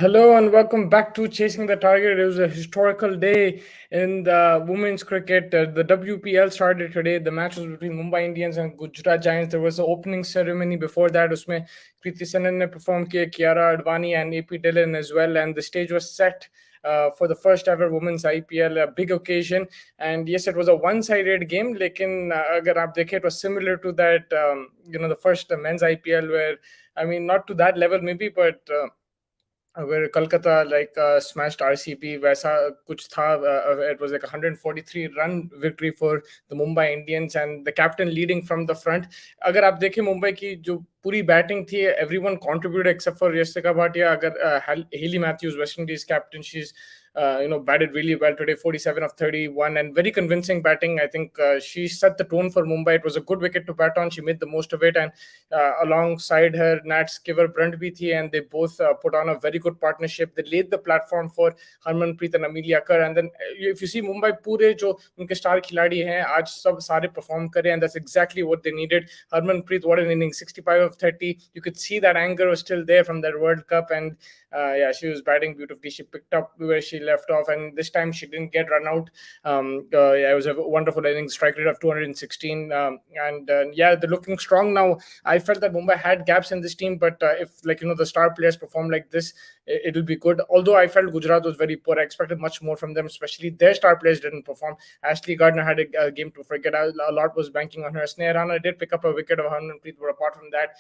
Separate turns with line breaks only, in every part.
Hello and welcome back to Chasing the Target. It was a historical day in the women's cricket. The WPL started today. The match was between Mumbai Indians and Gujarat Giants. There was an opening ceremony before that. Usme Kriti Sanan ne perform kiya, Kiara Advani and AP Dillon as well. And the stage was set for the first ever women's IPL, a big occasion. And yes, it was a one-sided game. Lekin agar aap dekhe, it was similar to that, the first men's IPL where, I mean, not to that level maybe, but where Kolkata smashed RCB, वैसा कुछ था. It was like a 143 run victory for the Mumbai Indians and the captain leading from the front. अगर आप देखें मुंबई की जो पूरी batting थी, everyone contributed except for Yastika Bhatia. अगर Hayley Matthews, West Indies captain, she's batted really well today, 47 of 31, and very convincing batting. I think she set the tone for Mumbai. It was a good wicket to bat on. She made the most of it, and alongside her, Nat Skiver Brunt bhi thi, and they both put on a very good partnership. They laid the platform for Harman and Amelia Kerr. And then if you see Mumbai, पूरे जो उनके star खिलाड़ी हैं आज सब सारे perform करे, and that's exactly what they needed. Harmanpreet, what an inning, 65 of 30. You could see that anger was still there from that World Cup, and she was batting beautifully. She picked up where she left off, and this time she didn't get run out. It was a wonderful inning, strike rate of 216, they're looking strong now. I felt that Mumbai had gaps in this team, but if the star players perform like this, it'll be good. Although I felt Gujarat was very poor, I expected much more from them, especially their star players didn't perform. Ashley Gardner had a game to forget. A lot was banking on her. Sneha Rana did pick up a wicket of Harmanpreet, but apart from that,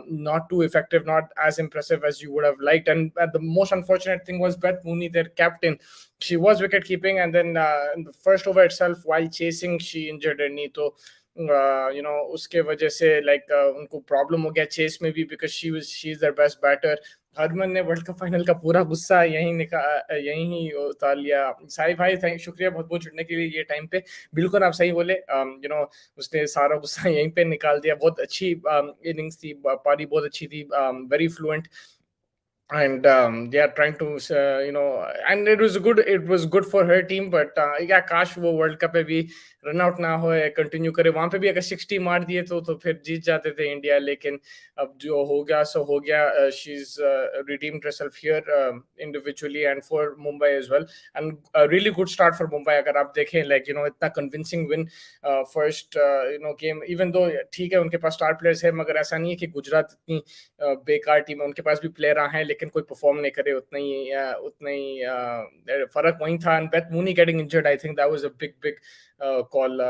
not too effective, not as impressive as you would have liked. And the most unfortunate thing was Beth Mooney, their captain. She was wicket keeping, and then in the first over itself, while chasing, she injured her knee. So उसके वजह से उनको problem हो गया chess में भी, because she is their best batter. Harman ने world cup final का पूरा गुस्सा यहीं ही उतार लिया. साई भाई, शुक्रिया बहुत बहुत जुड़ने के लिए ये टाइम पे. बिल्कुल आप सही बोले. उसने सारा गुस्सा यहीं पे निकाल दिया. बहुत अच्छी इनिंग्स थी, पारी बहुत अच्छी थी, very fluent. And they are trying to and it was good for her team, but काश वो वर्ल्ड कप पे भी रन आउट ना हो, कंटिन्यू करे. वहां पे भी अगर 60 मार दिए तो फिर जीत जाते थे इंडिया. लेकिन अब जो हो गया सो हो गया. She's redeemed herself here individually and for Mumbai as well, and a really good start for Mumbai. अगर आप देखें इतना convincing win first game, even though ठीक है उनके पास स्टार प्लेयर्स है, मगर ऐसा नहीं है कि गुजरात इतनी बेकार टीम है. उनके पास भी प्लेयर हैं लेकिन कोई परफॉर्म नहीं करे. उतना ही फर्क वहीं था. And Beth Mooney getting injured, I think that was a big call,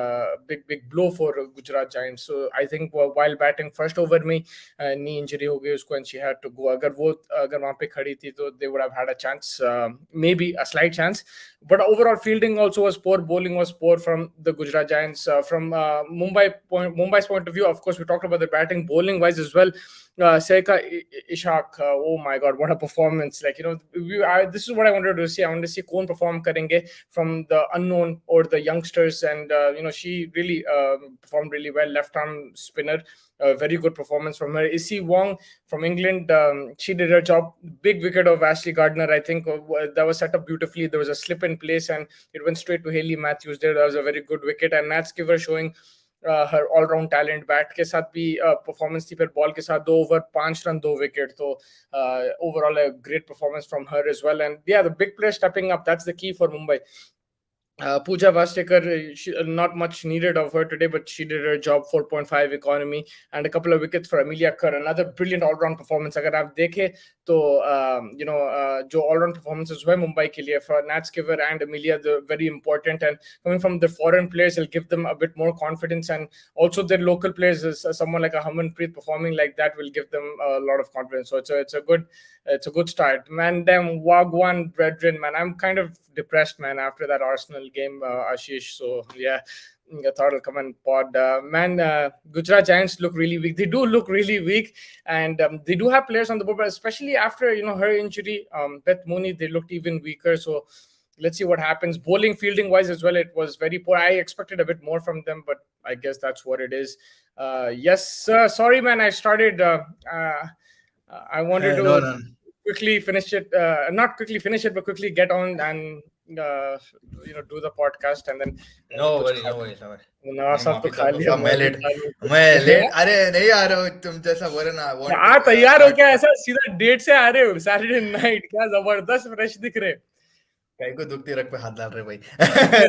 big blow for Gujarat Giants. So I think while batting first over में knee injury हो गई उसको, and she had to go. अगर वहाँ पे खड़ी थी तो they would have had a chance, maybe a slight chance. But overall fielding also was poor, bowling was poor from the Gujarat Giants. From Mumbai's point of view, of course, we talked about the batting, bowling wise as well. Seika Ishaq, oh my God, what a performance! This is what I wanted to see. I wanted to see कौन perform करेंगे from the unknown or the youngsters, and she really performed really well. Left arm spinner, very good performance from her. Issy Wong from England, she did her job. Big wicket of Ashley Gardner, I think that was set up beautifully. There was a slip in place and it went straight to Hayley Matthews. That was a very good wicket, and Nat Skiver showing her all-round talent. Bat के साथ भी performance थी, फिर ball के साथ 2 over 5 run 2 wicket. तो overall a great performance from her as well. And the big players stepping up, that's the key for Mumbai. Pooja Vastekar, not much needed of her today, but she did her job. 4.5 economy and a couple of wickets for Amelia Kerr. Another brilliant all-round performance. अगर आप देखें तो जो all-round performances हुए मुंबई के लिए for Nat Skiver and Amelia, they're very important, and coming from the foreign players will give them a bit more confidence, and also their local players, someone like a Harmanpreet performing like that will give them a lot of confidence. So it's a good start, man. Them Wagwan brethren, man, I'm kind of depressed, man, after that Arsenal game, Ashish. So yeah, I thought I'll come and pod. Gujarat Giants look really weak. They do look really weak, and they do have players on the board, but especially after her injury, Beth Mooney, they looked even weaker. So let's see what happens. Bowling, fielding wise as well, it was very poor. I expected a bit more from them, but I guess that's what it is. Yes, sorry, man. I started. I wanted to quickly finish it. Not quickly finish it, but quickly get on and uh, do the podcast, and then
no
कुछ
worry
खा
नो
लो।
Worry समझ।
नवाज
नहीं
साहब तो
माफी
खा लिया,
चाहूंगा, मैं
मैं भी
लेट,
खा लूँ
मैं
कुछ।
लेट, अरे नहीं आ रहा हूँ, तुम जैसा बोले ना, वांट
आ
टू
तैयार हो
स्टार्ट।
क्या? ऐसा सीधा डेट से आ रहे हो? सैटरडे नाइट क्या जबरदस्त फ्रेश दिख रहे।
कहीं को दुखती रग पे हाथ डाल रहे भाई।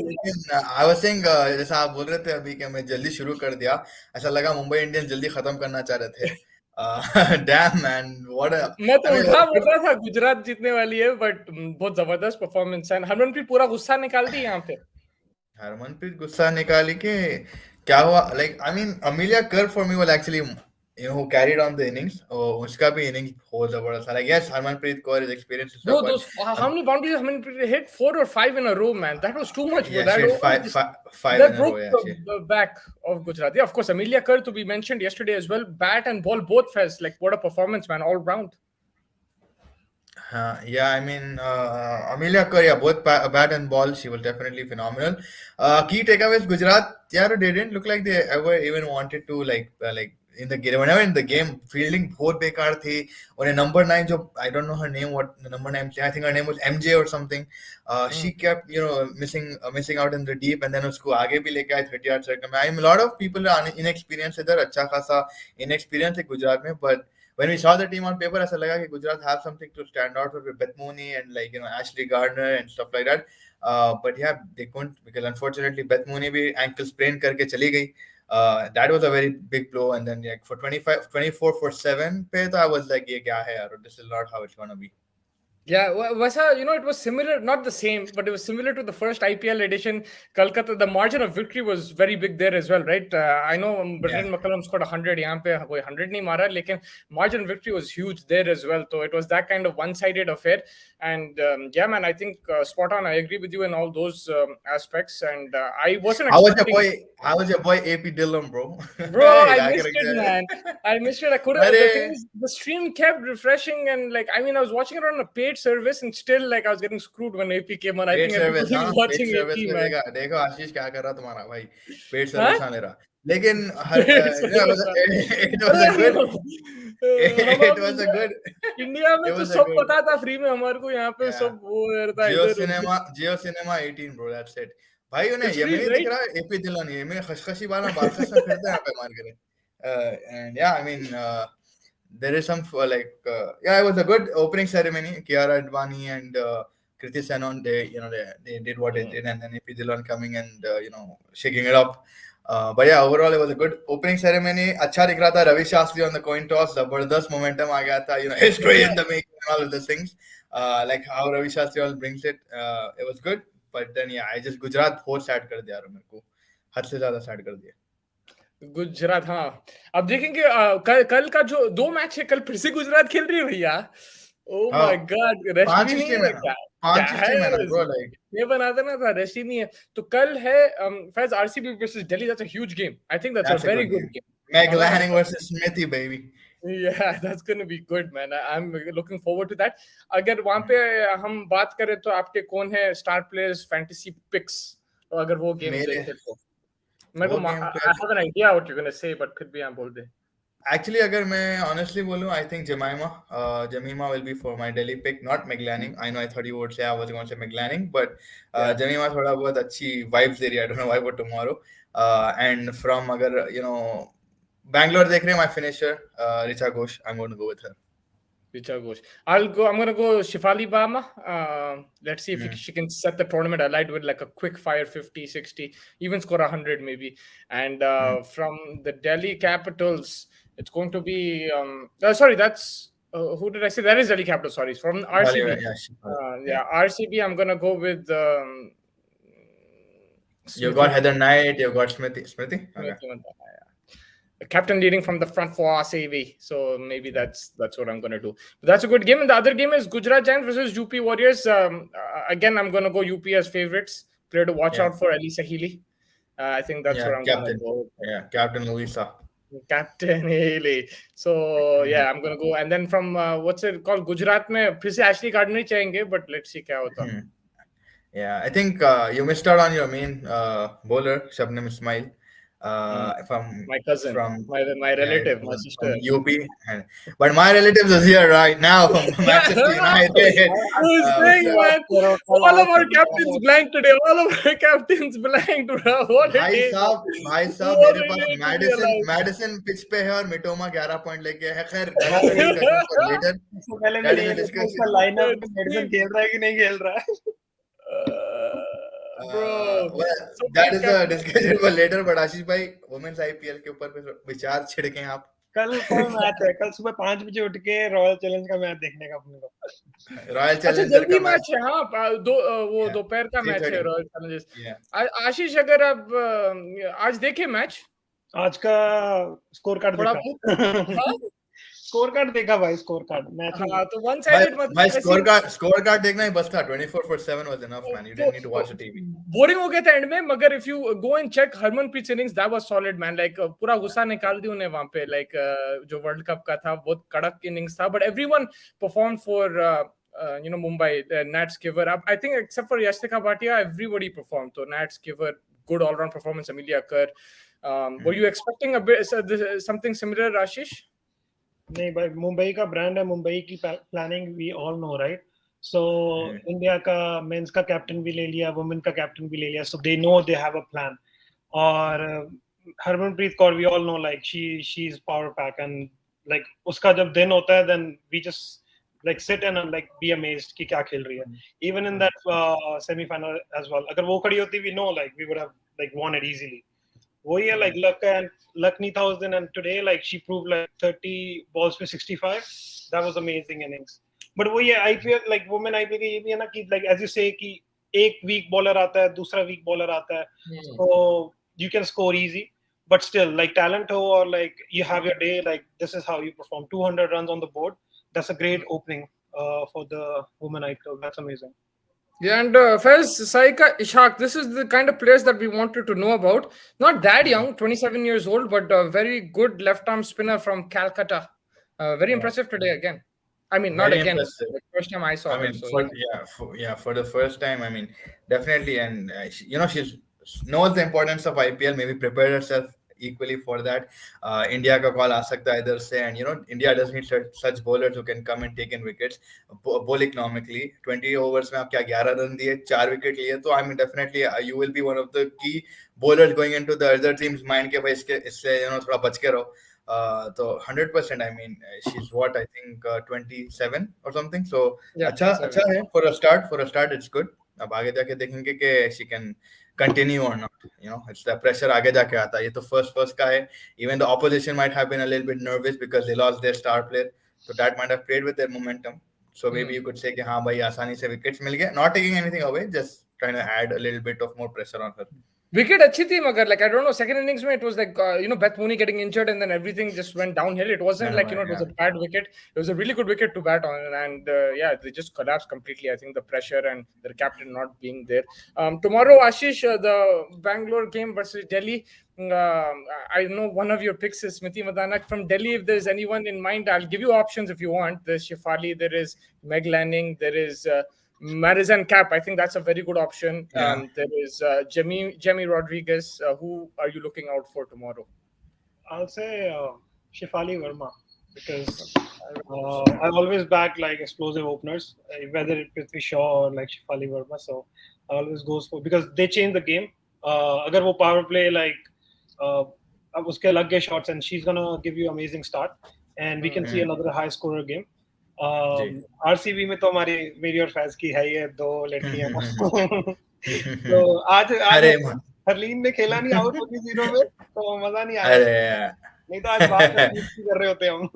लेकिन आई वाज सेइंग, जैसा आप बोल रहे थे अभी कि मैं जल्दी शुरू कर दिया, ऐसा लगा मुंबई इंडियंस जल्दी खत्म करना चाह रहे थे। डैम मैन, व्हाट
मैं
आई
तो उल्टा बोल
मीन।
रहा था गुजरात जीतने वाली है, बट बहुत जबरदस्त परफॉर्मेंस है। हरमनप्रीत पूरा गुस्सा निकाल दी यहाँ पे।
हरमनप्रीत गुस्सा निकाली के क्या हुआ, लाइक आई मीन अमिलिया कर for me was actually who carried on the innings, और उसका भी इनिंग्स बहुत जबरदस्त था। Like yes, Harmanpreet Kaur is experience and
Bro,
stuff,
those how
but
many boundaries Harmanpreet hit? 4 or 5 in a row, man. That was too much, bro.
yeah,
That
she had
over
five,
just
five, five in
that
a row.
broke
Yeah, she.
the back of Gujarat. Yeah, of course, Amelia Kerr to be mentioned yesterday as well. Bat and ball both fast. Like what a performance, man, all round.
Yeah, I mean, Amelia Kerr, yeah, both bat and ball, she was definitely phenomenal. Key takeaways, Gujarat, yeah, they didn't look like they ever even wanted to, like in the game, whenever in the game, fielding both bekar thi. On a number nine, jo, I don't know her name, what the number nine, I think her name was MJ or something. She
Mm.
kept, missing out in the deep, and then usko aage bhi leke aaye 30 yard circle. I mean, a lot of people are inexperienced, idhar अच्छा खासा inexperienced है गुजरात में, but when we saw the team on paper, ऐसा लगा कि Gujarat have something to stand out with Beth Mooney and Ashley Gardner and stuff like that. But yeah, they couldn't because unfortunately Beth Mooney भी ankle sprain करके चली गई. That was a very big blow. And then for 25, 24 for 7 पे तो I was like ये क्या है यार? This is not how it's gonna be.
Yeah, Vasa, it was similar, not the same, but it was similar to the first IPL edition. Kolkata, the margin of victory was very big there as well, right? I know
Yeah.
Brendan McCullum scored 100, यहाँ पे कोई 100 नहीं मारा, लेकिन margin of victory was huge there as well. So it was that kind of one-sided affair. And yeah, man, I think spot on. I agree with you in all those aspects. And I wasn't
How was your
expecting.
boy? How was your boy AP Dillon, bro?
Bro,
Hey,
I
ला के
missed
रख
it,
दिया
man.
रे.
I missed it. I couldn't.
अरे
The thing is, the stream kept refreshing, and like, I mean, I was watching it on a paid service, and still, like, I was getting screwed when AP came on. I
paid
think
service,
everybody
हाँ
was
paid
watching
service
AP,
पे
man.
देखा देखो आशीष क्या कर रहा तुम्हारा भाई, paid
Huh?
Service हाँ ले रहा. लेकिन हर
Paid service, हाँ.
it was a
अरे
good,
no.
it was a good,
India में
it
तो
was a
सब
good.
पता था फ्री में, हमारे को यहाँ पे
Yeah.
सब वो रहता है इधर उधर.
जियो सिनेमा 18 bro, that's it. भाई उन्हें
It's
ये
free,
नहीं दिख
right?
रहा एपी दिलान, ये में खशखशी वाला बारखस में फिरते हैं यहाँ पे मार करे. And yeah, I mean, there is some yeah, it was a good opening ceremony. Kiara Advani and Kriti Senon, they did what they did, and then AP Dillon coming and shaking it up. But yeah, overall it was a good opening ceremony. अच्छा दिख रहा था. Ravi Shastri on the coin toss, जबरदस्त momentum आ गया था. History in the making and all of those things. Like how Ravi Shastri all brings it. It was good. But then yeah, I just Gujarat बहुत sad कर दिया मेरे को. हद से ज्यादा sad कर दिया.
गुजरात, हाँ. अब देखेंगे कल का जो 2 मैच है, कल फिर से गुजरात खेल रही है भैया. ओह
हाँ,
माय गॉड! रेस्ट भी
5
नहीं
स्ट्रीम है
है
ना,
क्या? क्या
5
है?
स्ट्रीम है ना ब्रो, लाइक
ये बना देना था, रेस्ट ही नहीं है. तो कल है फैज़ RCB versus Delhi. That's a huge game. I think that's a
that's a
very
good
good
game.
Game.
Meg
मजा आने
Lanning
वाला है.
versus Smithy, baby.
Yeah, that's going to be good, man. I'm looking forward to that. अगर वहाँ पे हम बात करें तो आपके कौन है स्टार प्लेयर्स फैंटेसी पिक्स, तो अगर वो गेम
मेरे
देखे तो मेरे को
वो गेम पे
I have an idea what you gonna say, but फिर भी आप बोल दे.
एक्चुअली अगर मैं ऑनेस्टली बोलूं, I think Jemimah will be for my Delhi pick, not Meg Lanning. I know I thought you would say I was going to से मैगलैनिंग, but
Yeah.
जमीमा थोड़ा बहुत अच्छी वाइब्स दे रही है. I don't know why for tomorrow. And from अगर बैंगलोर देख रहे हैं, my finisher Richa Ghosh, I am going to go with her.
Richa Ghosh. I'm gonna go Shifali Bama. Let's see if she can set the tournament alight with like a quick fire 50, 60, even score 100 maybe. And from the Delhi Capitals, it's going to be sorry, that's who did I say? That is Delhi Capitals. Sorry, from RCB.
Yeah.
RCB. I'm gonna go with
You got
Smithy.
Heather Knight, you got Smithy. Okay.
Captain leading from the front for RCB, so maybe that's what I'm gonna do. But that's a good game. And the other game is Gujarat Giants versus UP Warriors. Again, I'm gonna go UP as favorites. Player to watch out for, Elisa Healy. I think that's what I'm gonna go.
Yeah, Captain Louisa.
Captain Healy. So yeah, I'm gonna go. And then from what's it called? Gujarat में फिर से Ashley Gardner ही चाहेंगे, but let's see क्या होता.
Yeah, I think you missed out on your main bowler, Shabnam Ismail. from
My cousin,
from
my relative, my
from
sister.
UP, but my relatives is here right now from Manchester United.
Who's saying,
So,
man?
करो कल
All
आओ
of our
कल
captains
आओ
blank today. All of our captains blank. Bro. What a day.
भाई साहब
What
मेरे
a
पास
day to be
Madison
alive.
Madison pitch पे है और मिटोमा 11 पॉइंट लेके है. खैर दैट इज अ
भाई
डिस्कशन फॉर लेटर.
इससे पहले मैं
दैट इज
ये
अ
देखूं उसका
डिस्कशन.
लाइनअप में मेडिसन
Team.
खेल रहा है कि नहीं खेल रहा है.
Bro,
well,
so
that
many
is a
captains.
discussion for later. But आशीष भाई वुमेन्स आईपीएल के ऊपर पे विचार छिड़के आप.
कल मैच है. कल सुबह 5 बजे उठ के रॉयल चैलेंज का मैच देखने का अपने को.
रॉयल
अच्छा
चैलेंजर
जल्दी
का
मैच
मैच.
है. हाँ वो दोपहर का मैच है
3:30.
Royal Challengers.
Yeah.
आशीष अगर आप आज देखे मैच
आज का स्कोर कार्ड
थोड़ा
देखा.
बहुत. हाँ
स्कोर कार्ड देखा भाई. स्कोर कार्ड मैच में
हाँ तो वन
भाई
साइडेड
भाई
मतलब ऐसी
स्कोर कार्ड देखना ही बस था. 24/7 was enough, man. You didn't need to watch the TV.
Boring हो गया था एंड में. मगर if you go and check Harmanpreet innings that was solid man. Like पूरा गुस्सा निकाल दी उन्हें वहां पे. लाइक जो वर्ल्ड कप का था बहुत कड़क इनिंग्स था. But everyone perform for Mumbai. Nat Skiver, I think except for Yashtika Bhatia, everybody performed. So Nat Skiver, good all-round performance. Amelia Kerr. Were you expecting a bit something similar, Ashish?
नहीं भाई. मुंबई का brand है. मुंबई की planning we all know right. So India का men's का captain भी ले लिया, वुमेन का कैप्टन भी ले लिया. So they know they have a plan. और Harmanpreet Kaur we all know like she is power pack and like उसका जब दिन होता है then we just like sit and like be amazed कि क्या खेल रही है. Even in that semi-final as well. अगर वो खड़ी होती we know like we would have like won it easily. वही है like luck नहीं था उस दिन. And today like she proved like 30 balls पे 65. That was amazing innings. But वही है IPL like women IPL का ये भी है ना कि like as you say कि एक weak bowler आता है, दूसरा weak bowler आता है. So you can score easy. But still like talent हो or like you have your day like this is how you perform. 200 runs on the board. That's a great opening for the women IPL. That's amazing.
Yeah, and Faiz, Saika, Ishaq, this is the kind of players that we wanted to know about. Not that young, 27 years old, but a very good left-arm spinner from Calcutta. Very impressive today again. I mean, not
Very
again.
impressive.
The first time I saw
I
her.
mean,
So
for the first time, I mean, definitely, and she knows the importance of IPL. Maybe prepared herself equally for that. India का call आ सकता है इधर से, and India does need such bowlers who can come and take in wickets, bowl economically. 20 overs में आप क्या 11 run दिए, 4 wicket लिए, तो I mean definitely you will be one of the key bowlers going into the other team's mind के भाई इससे थोड़ा बच के रहो. तो 100%. I mean, she's what I think 27 or something. So
yeah,
अच्छा है for a start. It's good. अब आगे जाके देखेंगे कि she can continue or not. It's the pressure आगे जाके आता है. ये तो first का है. Even the opposition might have been a little bit nervous because they lost their star player. So that might have played with their momentum. So maybe you could say कि हाँ भाई आसानी से wickets मिल गए. Not taking anything away, just trying to add a little bit of more pressure on her.
wicket अच्छी थी मगर like I don't know, second innings में it was like Beth Mooney getting injured and then everything just went downhill. It wasn't like it was a bad wicket. It was a really good wicket to bat on, and yeah, they just collapsed completely. I think the pressure and their captain not being there. Tomorrow, Ashish, the Bangalore game versus Delhi. I know one of your picks is Smriti Mandhana from Delhi. If there's anyone in mind, I'll give you options if you want. There's Shefali, there is Meg Lanning, there is Marizan Cap. I think that's a very good option.
Yeah.
There is Jemmy Rodriguez. Who are you looking out for tomorrow?
I'll say Shefali Verma because I always back like explosive openers, whether it's Prithvi Shaw or like Shefali Verma. So I always goes for because they change the game. अगर वो power play like अब उसके लग गए shots and she's gonna give you amazing start and we can see another high scorer game. RCB में तो मेरी और फैज की है ये दो लड़कियां. तो आज हरलीन ने खेला नहीं आउट होगी 0 में तो मजा नहीं आया. नहीं तो आज बात कर रहे होते हम.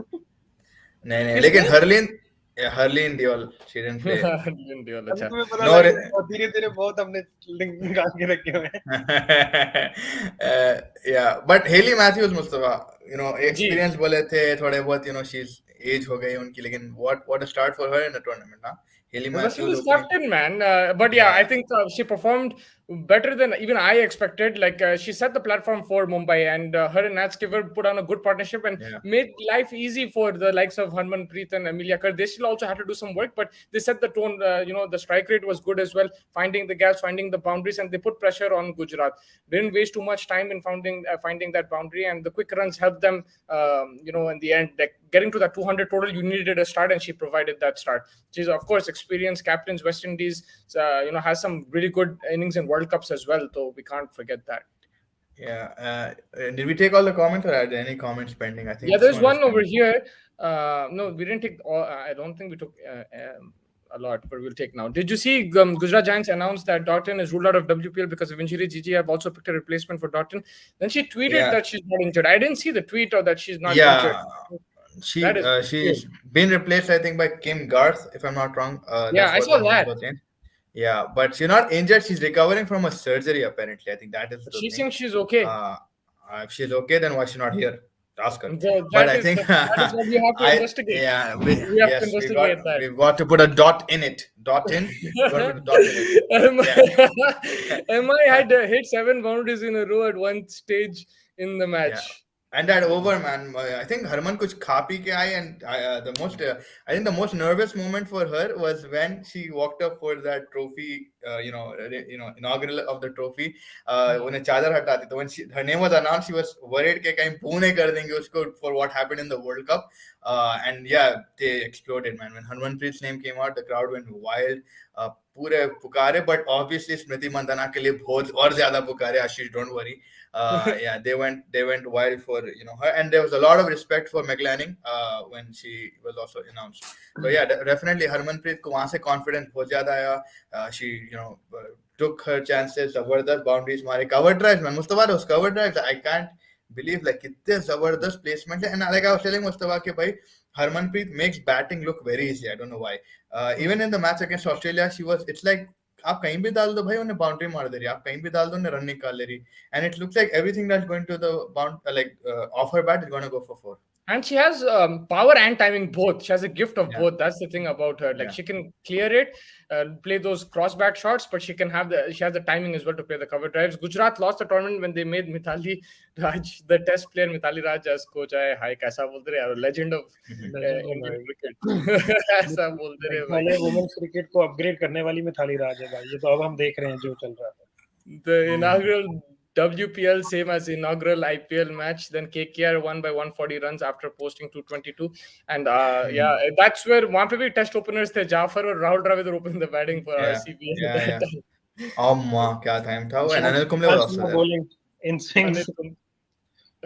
नहीं
लेकिन Harleen Deol she didn't play.
Harleen Deol अच्छा.
धीरे-धीरे बहुत हमने लिंक निकाल के रखे हुए
हैं. Yeah, but Hayley Matthews Mustafa, experience बोले थे थोड़े बहुत, she's age हो गई उनकी, लेकिन what a start for her in the tournament, huh? Hayley Matthews
was captain, man. But yeah, I think she performed better than even I expected. Like she set the platform for Mumbai, and her and Nat Skiver put on a good partnership and
Yeah.
made life easy for the likes of Harman Preet and Amelia Kerr. They still also had to do some work, but they set the tone. The strike rate was good as well, finding the gaps, finding the boundaries, and they put pressure on Gujarat. Didn't waste too much time in finding that boundary, and the quick runs helped them. In the end, like getting to that 200 total, you needed a start, and she provided that start. She's of course experienced captains. West Indies, has some really good innings in World Cups as well, so we can't forget that.
Yeah. Did we take all the comments, or are there any comments pending? I think
Yeah,
this
there's
one is
one over
pending.
here. No, we didn't take all. I don't think we took a lot, but we'll take now. Did you see Gujarat Giants announced that Doughton is ruled out of WPL because of injury? Gigi have also picked a replacement for Doughton. Then she tweeted
Yeah.
that she's not injured. I didn't see the tweet or that she's not injured.
Yeah.
That is weird.
She's been replaced, I think, by Kim Garth, if I'm not wrong.
Yeah,
That's
I
what
saw
the news
that.
was in. Yeah, but she's not injured. She's recovering from a surgery, apparently. I think that is the
She
thing.
thinks she's okay.
Uh, if she's okay, then why she's not here? Ask her. But
That
I
is
think
that is what we have to investigate. We have to
yes,
investigate that.
we've got to put a dot in it. Dot in. We got to put a dot in it. Yeah.
MI had hit 7 boundaries in a row at one stage in the
Yeah.
match.
And that over, man. I think Harman kuch kha pi ke aayi, and I think the most nervous moment for her was when she walked up for that trophy, inaugural of the trophy. उन्हें चादर हटा दी, तो when her name was announced, she was worried कि कहीं पुणे कर देंगे उसको for what happened in the World Cup. And yeah, they exploded, man. When Harmanpreet's name came out, the crowd went wild. पूरे पुकारे, but obviously स्मृति मंदाना के लिए बहुत और ज्यादा पुकारे. Ashish, don't worry. Yeah, they went wild for her, and there was a lot of respect for McLanning when she was also announced. So yeah, definitely Harmanpreet को वहाँ से confidence बहुत ज़्यादा आया. She took her chances, जबरदस्त boundaries मारे, cover drives, man. Mustafa, those cover drives, I can't believe like कितने जबरदस्त placement है. And like I was telling Mustafa कि भाई Harmanpreet makes batting look very easy. I don't know why. Even in the match against Australia, it's like आप कहीं भी डाल दो भाई उन्हें बाउंड्री मार दे रही, आप कहीं भी डाल दो उन्हें रन निकाल ले रही, and it looks like everything that's going to the off her bat is going to go for 4.
And she has power and timing both. She has a gift of
Yeah.
both. That's the thing about her. Like
Yeah.
she can clear it, play those cross bat shots, but she has the timing as well to play the cover drives. Gujarat lost the tournament when they made Mithali Raj, the test player Mithali Raj, as coach. Hi, kaisa bolte rahe yaar, legend of Indian cricket. ऐसा बोलते रहे भाई.
पहले women's cricket को upgrade करने वाली मिथाली राज है भाई, ये तो अब हम देख रहे हैं जो चल रहा है.
The inaugural WPL, same as inaugural IPL match. Then KKR won by 140 runs after posting 222. And yeah, that's where वहाँ पे भी test openers थे. Jafar और Rahul Dravid opened the batting for RCB at that time.
Oh माँ क्या time था वो. And Anil Kumble was also there.
Bowling in swings.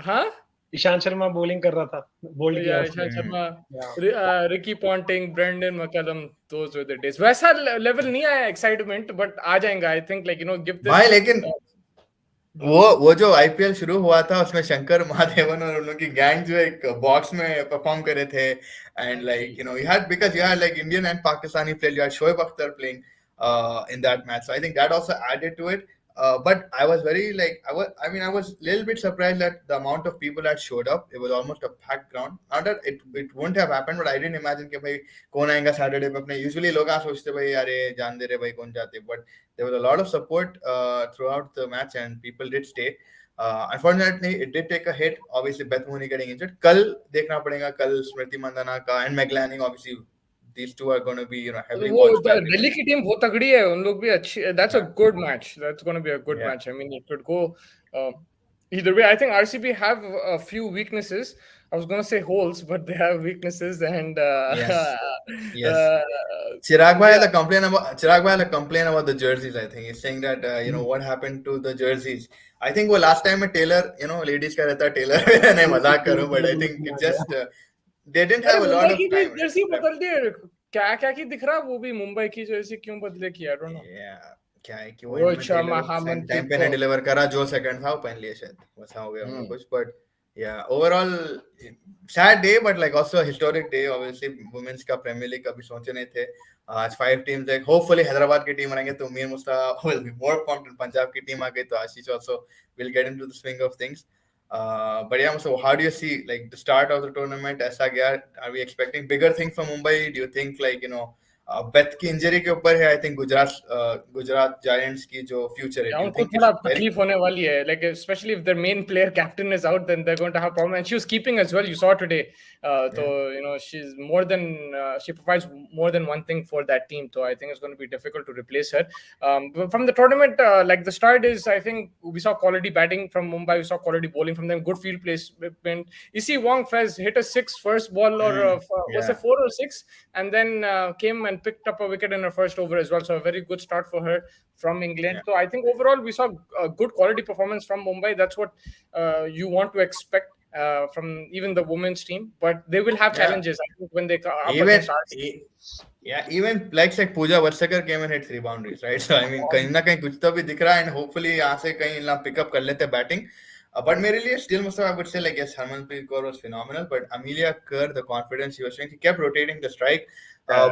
हाँ?
ईशांत शर्मा bowling कर रहा था. Bowled किया.
Ishan Sharma, Ricky Ponting, Brendan McCullum, those were the days. वैसा level नहीं आया excitement, but आ जाएगा. I think give this.
भाई लेकिन वो जो आईपीएल शुरू हुआ था उसमें शंकर महादेवन और उनकी गैंग जो एक बॉक्स में परफॉर्म करे थे, and you had like Indian and Pakistani players, you had Shoaib Akhtar playing in that match, so I think that also added to it. But I was very I was a little bit surprised that the amount of people that showed up. It was almost a packed ground. Not that it wouldn't have happened, but I didn't imagine कि भाई कौन आएगा Saturday पे अपने. Usually लोग सोचते भाई अरे जान दे रहे भाई कौन जाते, but there was a lot of support throughout the match and people did stay. Unfortunately, it did take a hit. Obviously, Beth Mooney getting injured. कल देखना पड़ेगा, कल स्मृति मंदाना का and McLanning, obviously these two are going to be heavily watched.
Delhi की team बहुत तगड़ी है, उन लोग भी अच्छी. That's a good match. That's going to be a good match. I mean, it could go either way. I think RCB have a few weaknesses. I was going to say holes, but they have weaknesses. And
yes. Chirag Bhai had a complaint about the jerseys. I think he's saying that what happened to the jerseys. I think last time a tailor, ladies का रहता tailor, मैं मजाक करूं, but I think it just they didn't have a lot of time.
Jersey बदल दिए, क्या की दिख रहा, वो भी मुंबई की जर्सी क्यों बदले की, I don't know.
Yeah, क्या है कि वो टाइम पे नहीं डिलीवर करा, जो सेकंड था वो पहन लिया शायद, वैसा हो गया उनको कुछ. But yeah, overall sad day, but also a historic day. Obviously women's का Premier League कभी सोचे नहीं थे. आज 5 teams, hopefully हैदराबाद की टीम आएंगे तो Mir मुस्ता will be more pumped. Punjab की टीम आ गई तो आशीष also will get into the swing of things. But yeah, so how do you see the start of the tournament? ऐसा गया, are we expecting bigger things from Mumbai? Do you think Beth की injury के ऊपर है I think Gujarat giants की जो future है.
Yeah,
do you
उनको
थिंक
थोड़ा
इट्स वेरी
तकलीफ होने वाली है, like especially if their main player captain is out, then they're going to have problem. And she was keeping as well. You saw today. So you know she's more than she provides more than one thing for that team. So I think it's going to be difficult to replace her. But from the tournament, like the start is, I think we saw quality batting from Mumbai. We saw quality bowling from them. Good field placement. Isi Wong Fez hit a six first ball, or was it 4 or 6, and then came and picked up a wicket in her first over as well. So a very good start for her from England. So I think overall we saw a good quality performance from Mumbai. That's what you want to expect from even the women's team. But they will have challenges, I think, when they come up
even
against us.
even like Pooja Varsakar came and hit 3 boundaries, right? So I mean कहीं ना कहीं कुछ तो भी दिख रहा है, and hopefully यहाँ से कहीं ना pick up कर लेते हैं batting. But मेरे लिए still Mustafa, I would say, like, yes, Harmanpreet Kaur was phenomenal, but Amelia Kerr, the confidence she was showing, she kept rotating the strike,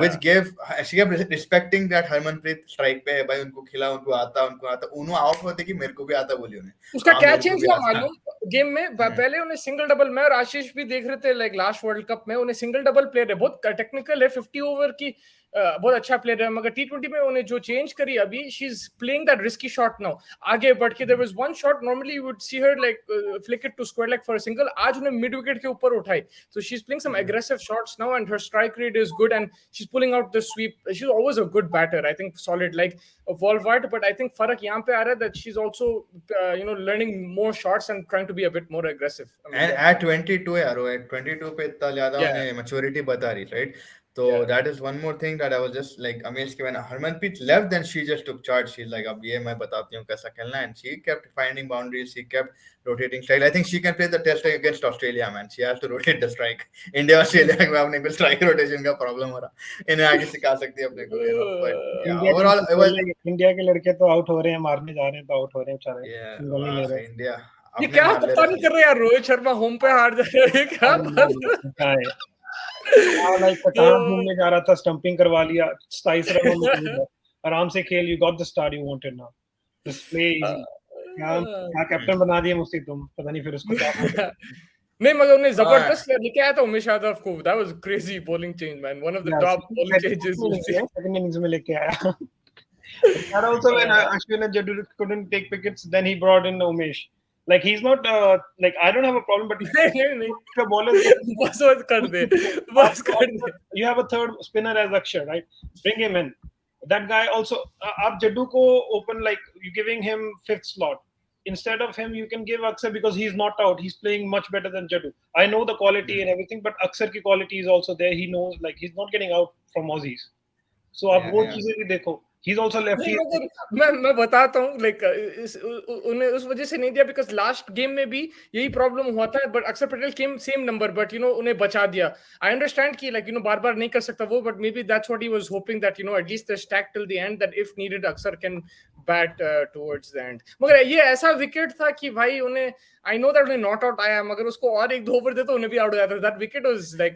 which gave, she kept respecting that Harmanpreet strike पे है भाई, उनको खिला, उनको आता उन्होंने out होते कि मेरे को भी आता बोली उन्हें.
उसका
हाँ,
क्या
मेरे को
चेंज
भी
हुआ
आता.
मालूम गेम में? पहले उन्हें सिंगल डबल, मैं और आशीष भी देख रहे थे लाइक लास्ट वर्ल्ड कप में, उन्हें सिंगल डबल प्लेयर है, बहुत टेक्निकल है, 50 ओवर की बहुत अच्छा प्लेयर है, मगर टी20 में उन्हें जो चेंज करी अभी, she is playing that risky shot now, आगे बढ़ के. There was one shot normally you would see her like flick it to square leg for a single, आज उन्हें मिड विकेट के ऊपर उठाई. So she is playing some aggressive shots now and her strike rate is good and she is pulling out the sweep. She is always a good batter, I think solid like Volvart, but I think फर्क यहाँ पे आ रहा है that she's also learning more shots and trying to be a bit more aggressive.
And at 22 यार, वो 22 पे इतना ज्यादा उन्हें maturity बता रही, right? So that is one more thing that I was just like amazed when Harmanpreet left, then she just took charge. She's like, अब ये मैं बताती हूँ कैसा खेलना, and she kept finding boundaries, she kept rotating strike. I think she can play the test against Australia, man. She has to rotate the strike. India Australia में अपने को strike rotation का problem हो रहा, इन्हें आगे सिखा सकती है अपने को, you know. But yeah, overall it was
India के लड़के तो आउट हो रहे हैं, मारने जा रहे हैं तो आउट हो रहे हैं बेचारे.
yeah, India.
ये क्या पता नहीं कर रहे यार, रोहित शर्मा होम पे हार जा रहे हैं, क्या
क्या है? लाइक कटार घूमने जा रहा था, स्टंपिंग करवा लिया, 27 रनों में आराम से खेल, you got the star you wanted now, just play easy. क्या कैप्टन बना दिए मुझसे तुम, पता नहीं फिर उसको क्या.
नहीं मगर उन्हें जबरदस्त लेके आया था उमेश यादव को. That was crazy bowling change man, one of the top bowling changes
second innings में लेके आया. But also when Ashwin and Jaddu couldn't take wickets, then he brought in Umesh. Like he's not like I don't have a problem, but
नहीं
the bowlers
बस कर दे.
You have a third spinner as Akshar, right? Bring him in. That guy also. आप Jaddu को open, like you giving him 5th slot. Instead of him, you can give Akshar because he's not out. He's playing much better than Jaddu. I know the quality and everything, but Akshar की quality is also there. He knows, like he's not getting out from Aussies. So आप वो चीजें भी देखो. He's also lefty.
मैं बताता हूँ like उन्हें उस वजह से नहीं दिया बिकॉज लास्ट गेम में भी यही प्रॉब्लम हुआ था, बट अक्षर पटेल केम सेम नंबर, बट उन्हें बचा दिया. आई अंडरस्टैंड कि लाइक बार बार नहीं कर सकता वो, but may B that's what he was hoping that at least the stack till the end, that if needed Axar can bat towards the end. मगर ये ऐसा विकेट था कि भाई उन्हें, आई नो दैट उन्हें नॉट आउट आया, मगर उसको और 1-2 ओवर दे तो उन्हें भी आउट हो जाता. That wicket was like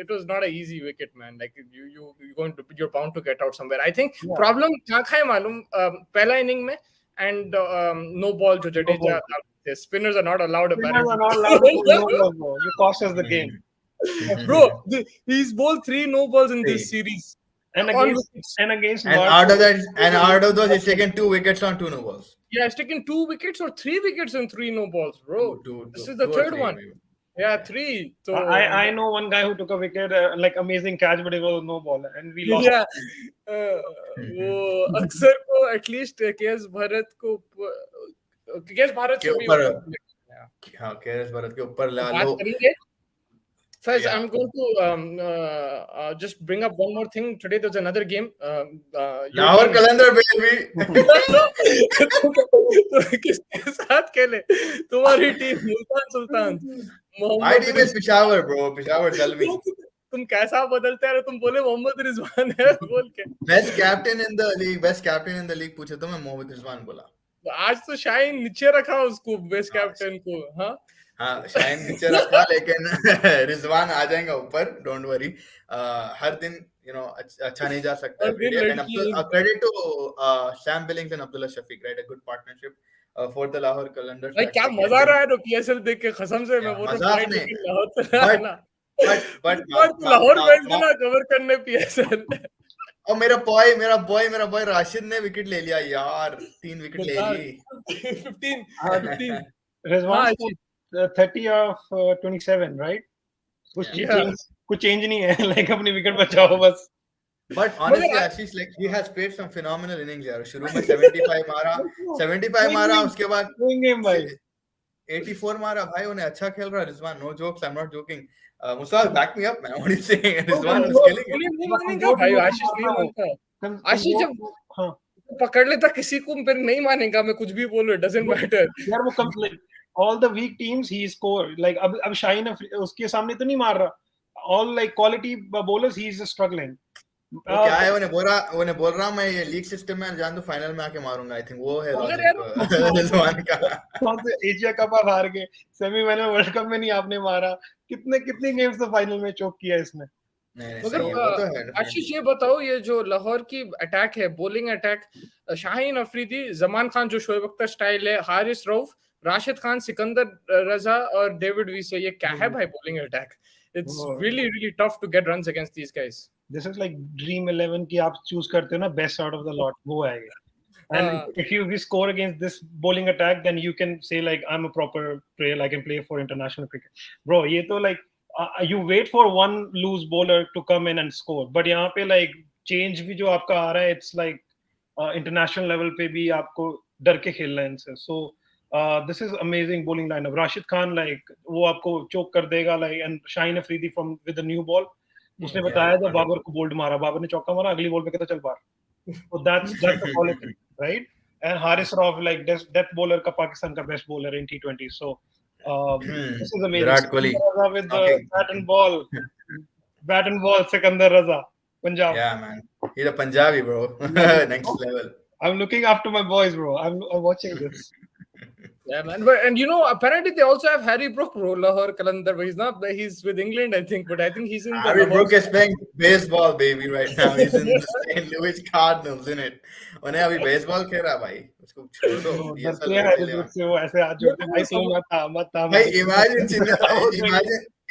it was not a easy wicket man, like you going to, you're bound to get out somewhere. I think problem क्या था मालूम, पहला इनिंग में एंड नो बॉल जो Jadeja, spinners are not allowed apparently.
Spinners are not allowed to no ball. You cost us the game.
Bro, he's bowled 3 no balls in this series.
And against
out of those he's taken 2 wickets on 2 no balls.
Yeah, he's taken 2 wickets or 3 wickets and 3 no balls, bro. This is the third one. Maybe. Yeah, 3. So
I know one guy who took a wicket, like amazing catch, but it was no ball, and we lost.
Yeah, वो अक्सर को at least KS Bharat को, KS Bharat के ऊपर,
हाँ KS Bharat के ऊपर ला लो.
First, I'm going to just bring up one more thing. Today there's another game.
Lahore Qalandar baby.
किसके साथ खेले तुम्हारी team? Sultan.
My team is Peshawar, bro. Peshawar Dalvi.
तुम कैसा बदलते हैं? तुम बोले मोहम्मद रिजवान है बोल के.
Best captain in the league पूछे तो मैं मोहम्मद रिजवान बोला.
आज तो शाइन नीचे रखा उसको, बेस्ट कैप्टन को.
हाँ शाइन नीचे रखा, लेकिन रिजवान आ जाएगा ऊपर, डोंट वरी. हर दिन अच्छा नहीं जा सकता. Credit to Sam Billings and Abdullah Shafiq, right? A good partnership for the Lahore Qalandars.
भाई क्या मजा आ रहा है पीएसएल देख के, कसम से. मैं बोल रहा हूं but लाहौर गए थे ना कवर करने पीएसएल.
और मेरा बॉय राशिद ने विकेट ले लिया यार, 3 विकेट ले
हाँ,
ली।
15
हाँ,
15
Rizwan
हाँ
scored 30 of 27, right? कुछ
Yeah.
Yeah.
चेंज नहीं है, like अपनी विकेट बचाओ बस.
But
मगर
honestly, Ashish, like he has played some phenomenal innings यार. शुरू में 75 मारा, 75 मारा, उसके बाद
Doing game भाई.
84 मारा. भाई उन्हें अच्छा खेल रहा है Rizwan. No jokes, I'm not joking. Mustaq, back me up, man. What are you saying? Rizwan was killing it.
नहीं मानेगा भाई, आशीष नहीं मानता. आशीष जब
हाँ
पकड़ लेता किसी को फिर नहीं मानेगा, मैं कुछ भी बोलूं, डजंट मैटर
यार. वो कम like all the weak teams he scored, like अब शाहीन उसके सामने तो नहीं मार रहा. All like quality bowlers he is struggling.
वो क्या है, उन्हें बोल रहा मैं ये लीग सिस्टम में जान दो, फाइनल में आके मारूंगा. आई थिंक वो है
मगर
लॉजिक रिजवान का.
कौन से एशिया कप आप हार गए, सेमीफाइनल वर्ल्ड कप में नहीं आपने मारा, कितने गेम्स तो फाइनल में चोक किया इसने.
मगर
वो तो है.
आशीष ये बताओ, ये जो लाहौर की अटैक है, बॉलिंग अटैक, शाहीन अफरीदी, जमान खान जो शोएब अख्तर स्टाइल है, हारिस रऊफ, राशिद खान, सिकंदर रजा और डेविड वीसे, ये क्या है भाई bowling attack. It's really tough to get runs against these guys.
This is like Dream 11 की आप चूज करते हो ना, best out of the lot वो आएगा. And if you score against this bowling attack, then you can say like I'm a proper player, I can play for international cricket. Bro, ये तो like you wait for one loose bowler to come in and score, but यहाँ पे like change भी जो आपका आ रहा है, it's like international level पे भी आपको डर के खेलना है इनसे. So this is amazing bowling lineup. Rashid Khan like वो आपको चोक कर देगा, like, and Shaheen Afridi from with the new ball. उसने बताया जब बाबर को बोल्ड मारा, बाबर ने चौका मारा, अगली बॉल पे कहता चल बाहर. So that's the quality, right? And Haris Rauf, like death bowler का पाकिस्तान का best bowler in T20. So this is amazing.
Virat Kohli
with the bat and ball, Sikandar Raza, Punjab.
Yeah, man. He's a Punjabi, bro. Next level.
I'm looking after my boys, bro. I'm watching this.
Yeah, man. But, and you know, apparently they also have Harry Brook, bro, Lahore Kalandar, but he's with England, I think. But I think he's in the
Harry Brook is playing baseball, baby, right now. He's in the St. Louis Cardinals, isn't it? उन्हें अभी baseball खेल रहा भाई, उसको छोड़ दो.
वो ऐसे हाथ जोड़ते भाई, तो मत
भाई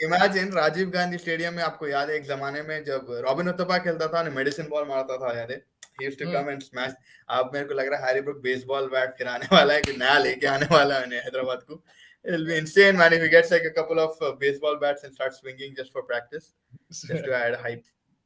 इमेजिन राजीव गांधी स्टेडियम में. आपको याद है एक जमाने में जब रॉबिन उथप्पा खेलता था, मेडिसिन बॉल मारता था, याद है? He used to come and smash. अब मेरे को लग रहा है हैरी ब्रुक बेसबॉल बैट फिर आने वाला है, कि नया लेके आने वाला है हैदराबाद को. It'll be insane, man, if he gets like a couple of baseball bats and starts swinging just for practice, just to add hype.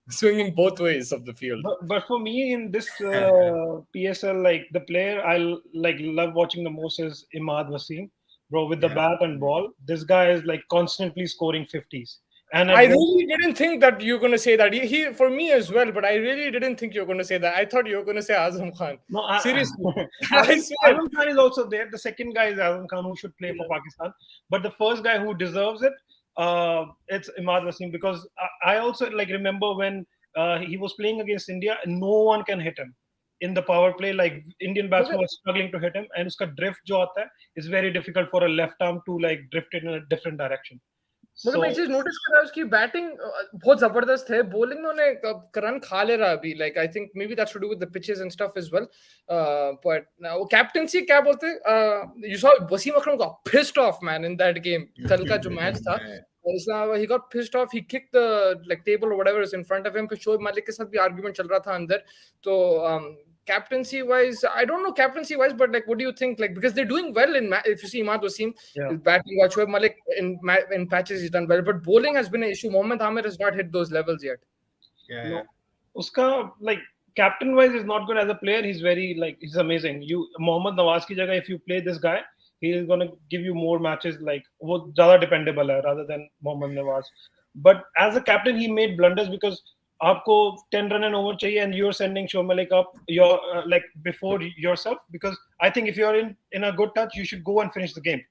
Swinging both ways of the field.
But for me in this PSL, like the player I like love watching the most is Imad Wasim, bro, with the bat and ball. This guy is like constantly scoring 50s. And
I really didn't think that you were going to say that. He for me as well, but I really didn't think you were going to say that. I thought you were going to say Azam Khan.
No,
seriously. I swear.
Azam Khan is also there. The second guy is Azam Khan, who should play for Pakistan. But the first guy who deserves it, it's Imad Wasim, because I also like remember when he was playing against India, and no one can hit him in the power play. Like Indian batsmen were struggling to hit him, and uska drift jo aata hai, is very difficult for a left arm to like drift in a different direction.
मतलब मैं चीज notice कर रहा हूँ, उसकी batting बहुत जबरदस्त है, बॉलिंग में उन्हें रन खा ले रहा अभी. Like I think may be that's to do with the pitches and stuff as well. But वो कैप्टेंसी क्या बोलते हैं, you saw Wasim Akram got pissed off, man, in that game. कल का जो मैच था, he got pissed off. He kicked the like table or whatever is in front of him. फिर शोएब मलिक के साथ भी आर्गुमेंट चल रहा था अंदर. तो captaincy wise, I don't know captaincy wise, but like, what do you think? Like, because they're doing well in if you see Imad Wasim batting, Shoaib Malik in patches he's done well, but bowling has been an issue. Mohammad Amir has not hit those levels yet.
No. Uska like captain wise is not good as a player. He's very like he's amazing. You Mohammad Nawaz ki jagah, if you play this guy, he is going to give you more matches. Like wo zyada dependable hai rather than Mohammad Nawaz. But as a captain, he made blunders because आपको 10 run and over चाहिए, and you're sending Shoaib Malik up your like before yourself, because I think if you're in a good touch, you should go and finish the game.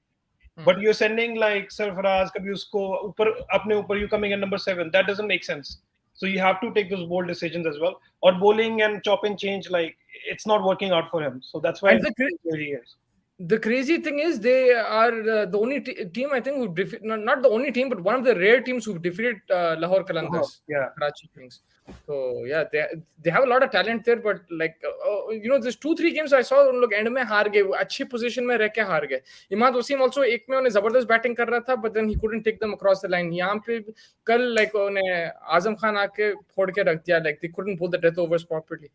But you're sending like Sarfaraz, kabhi usko upar apne upar, you coming in number 7. That doesn't make sense. So you have to take those bold decisions as well. Or bowling and chop and change, like it's not working out for him. So that's why where he is.
The crazy thing is they are the only team I think who not the only team, but one of the rare teams who defeated Lahore Qalandars,
Yeah.
Karachi Kings. So yeah, they have a lot of talent there, but like there's 2-3 games I saw उन लोग end में हार गए, अच्छी position में रह के हार गए. इमाद वसीम also एक में उन्हें जबरदस्त बैटिंग कर रहा था, but then he couldn't take them across the line. यहाँ पे कल like उन्हें आजम खान आके फोड़ के रख दिया, like they couldn't pull the death overs properly.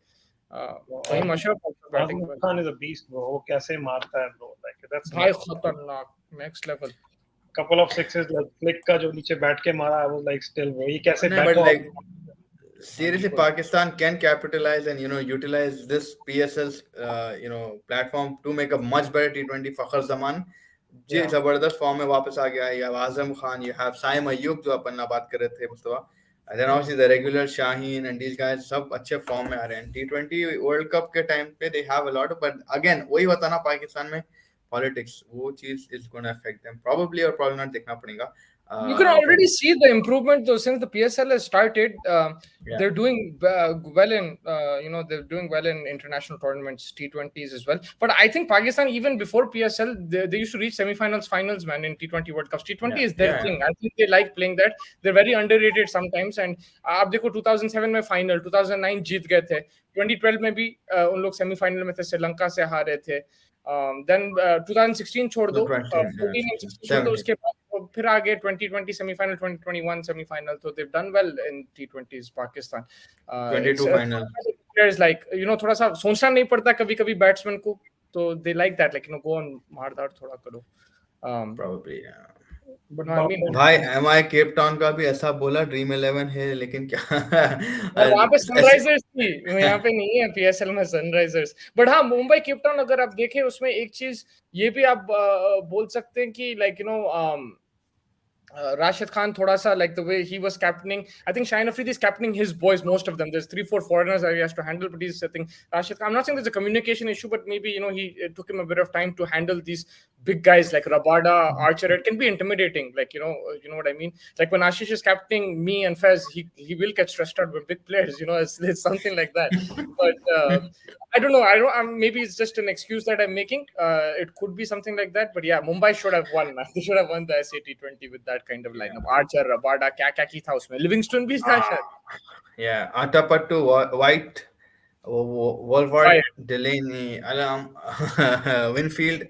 वही Musharraf batting
Azam Khan is a beast, bro. वो कैसे मारता है, bro. Like that's
भाई खतरनाक, next level.
couple of sixes, like flick का जो नीचे बैठ के मारा, I was like still, bro. ये कैसे
No,
बैठ
but like seriously, Pakistan can capitalize and utilize this PSL's platform to make a much better T20. Fakhar Zaman जी जबरदस्त फॉर्म में वापस आ गया है. You have Azam Khan, you have Saim Ayyub जो अपन बात कर रहे थे Mustafa. And then obviously the regular Shaheen and these guys सब अच्छे फॉर्म में आ रहे हैं. T20 वर्ल्ड कप के टाइम पे they have a lot of, but again वही बताना पाकिस्तान में politics वो चीज is going to affect them probably or probably not देखना पड़ेगा.
You can already see the improvement though since the PSL has started. They're doing well in they're doing well in international tournaments, T20s as well. But I think Pakistan even before PSL they used to reach semi-finals, finals, man, in T20 World Cups. T20 is their thing. I think they like playing that. They're very underrated sometimes. And आप देखो 2007 में final, 2009 जीत गए थे, 2012 में भी उन लोग semi-final में थे, श्रीलंका से हारे थे. Then 2016 छोड़ दो, 14 and 16 छोड़ दो, उसके बाद फिर आगे 2020 semi-final, 2021 semi-final. So they've done well in T20s Pakistan.
22 final.
Players like थोड़ा सा सोचना नहीं पड़ता कभी-कभी बैट्समैन को, तो they like that, like go on मार-धाड़ थोड़ा करो.
Probably yeah.
But no, I mean,
भाई MI केप टाउन का भी ऐसा बोला ड्रीम 11 है, लेकिन क्या
वहाँ पे सनराइजर्स थी, यहाँ पे नहीं है PSL में सनराइजर्स. बट हाँ, मुंबई केप टाउन अगर आप देखें उसमें एक चीज ये भी आप बोल सकते हैं कि like Rashid Khan thoda sa, like the way he was captaining. I think Shaheen Afridi is captaining his boys, most of them. There's 3-4 foreigners that he has to handle, but he's, I think, Rashid Khan, I'm not saying there's a communication issue, but maybe, it took him a bit of time to handle these big guys like Rabada, Archer. It can be intimidating, like, you know what I mean? Like when Ashish is captaining me and Fez, he will get stressed out with big players, it's something like that. But I don't know. Maybe it's just an excuse that I'm making. It could be something like that. But yeah, Mumbai should have won, man. They should have won the SAT20 with that kind of lineup. Archer, Rabada, क्या की था उसमें? Livingston भी था शायद.
Yeah, Atapattu, White, Wolvart, Delaney, Alam, Winfield,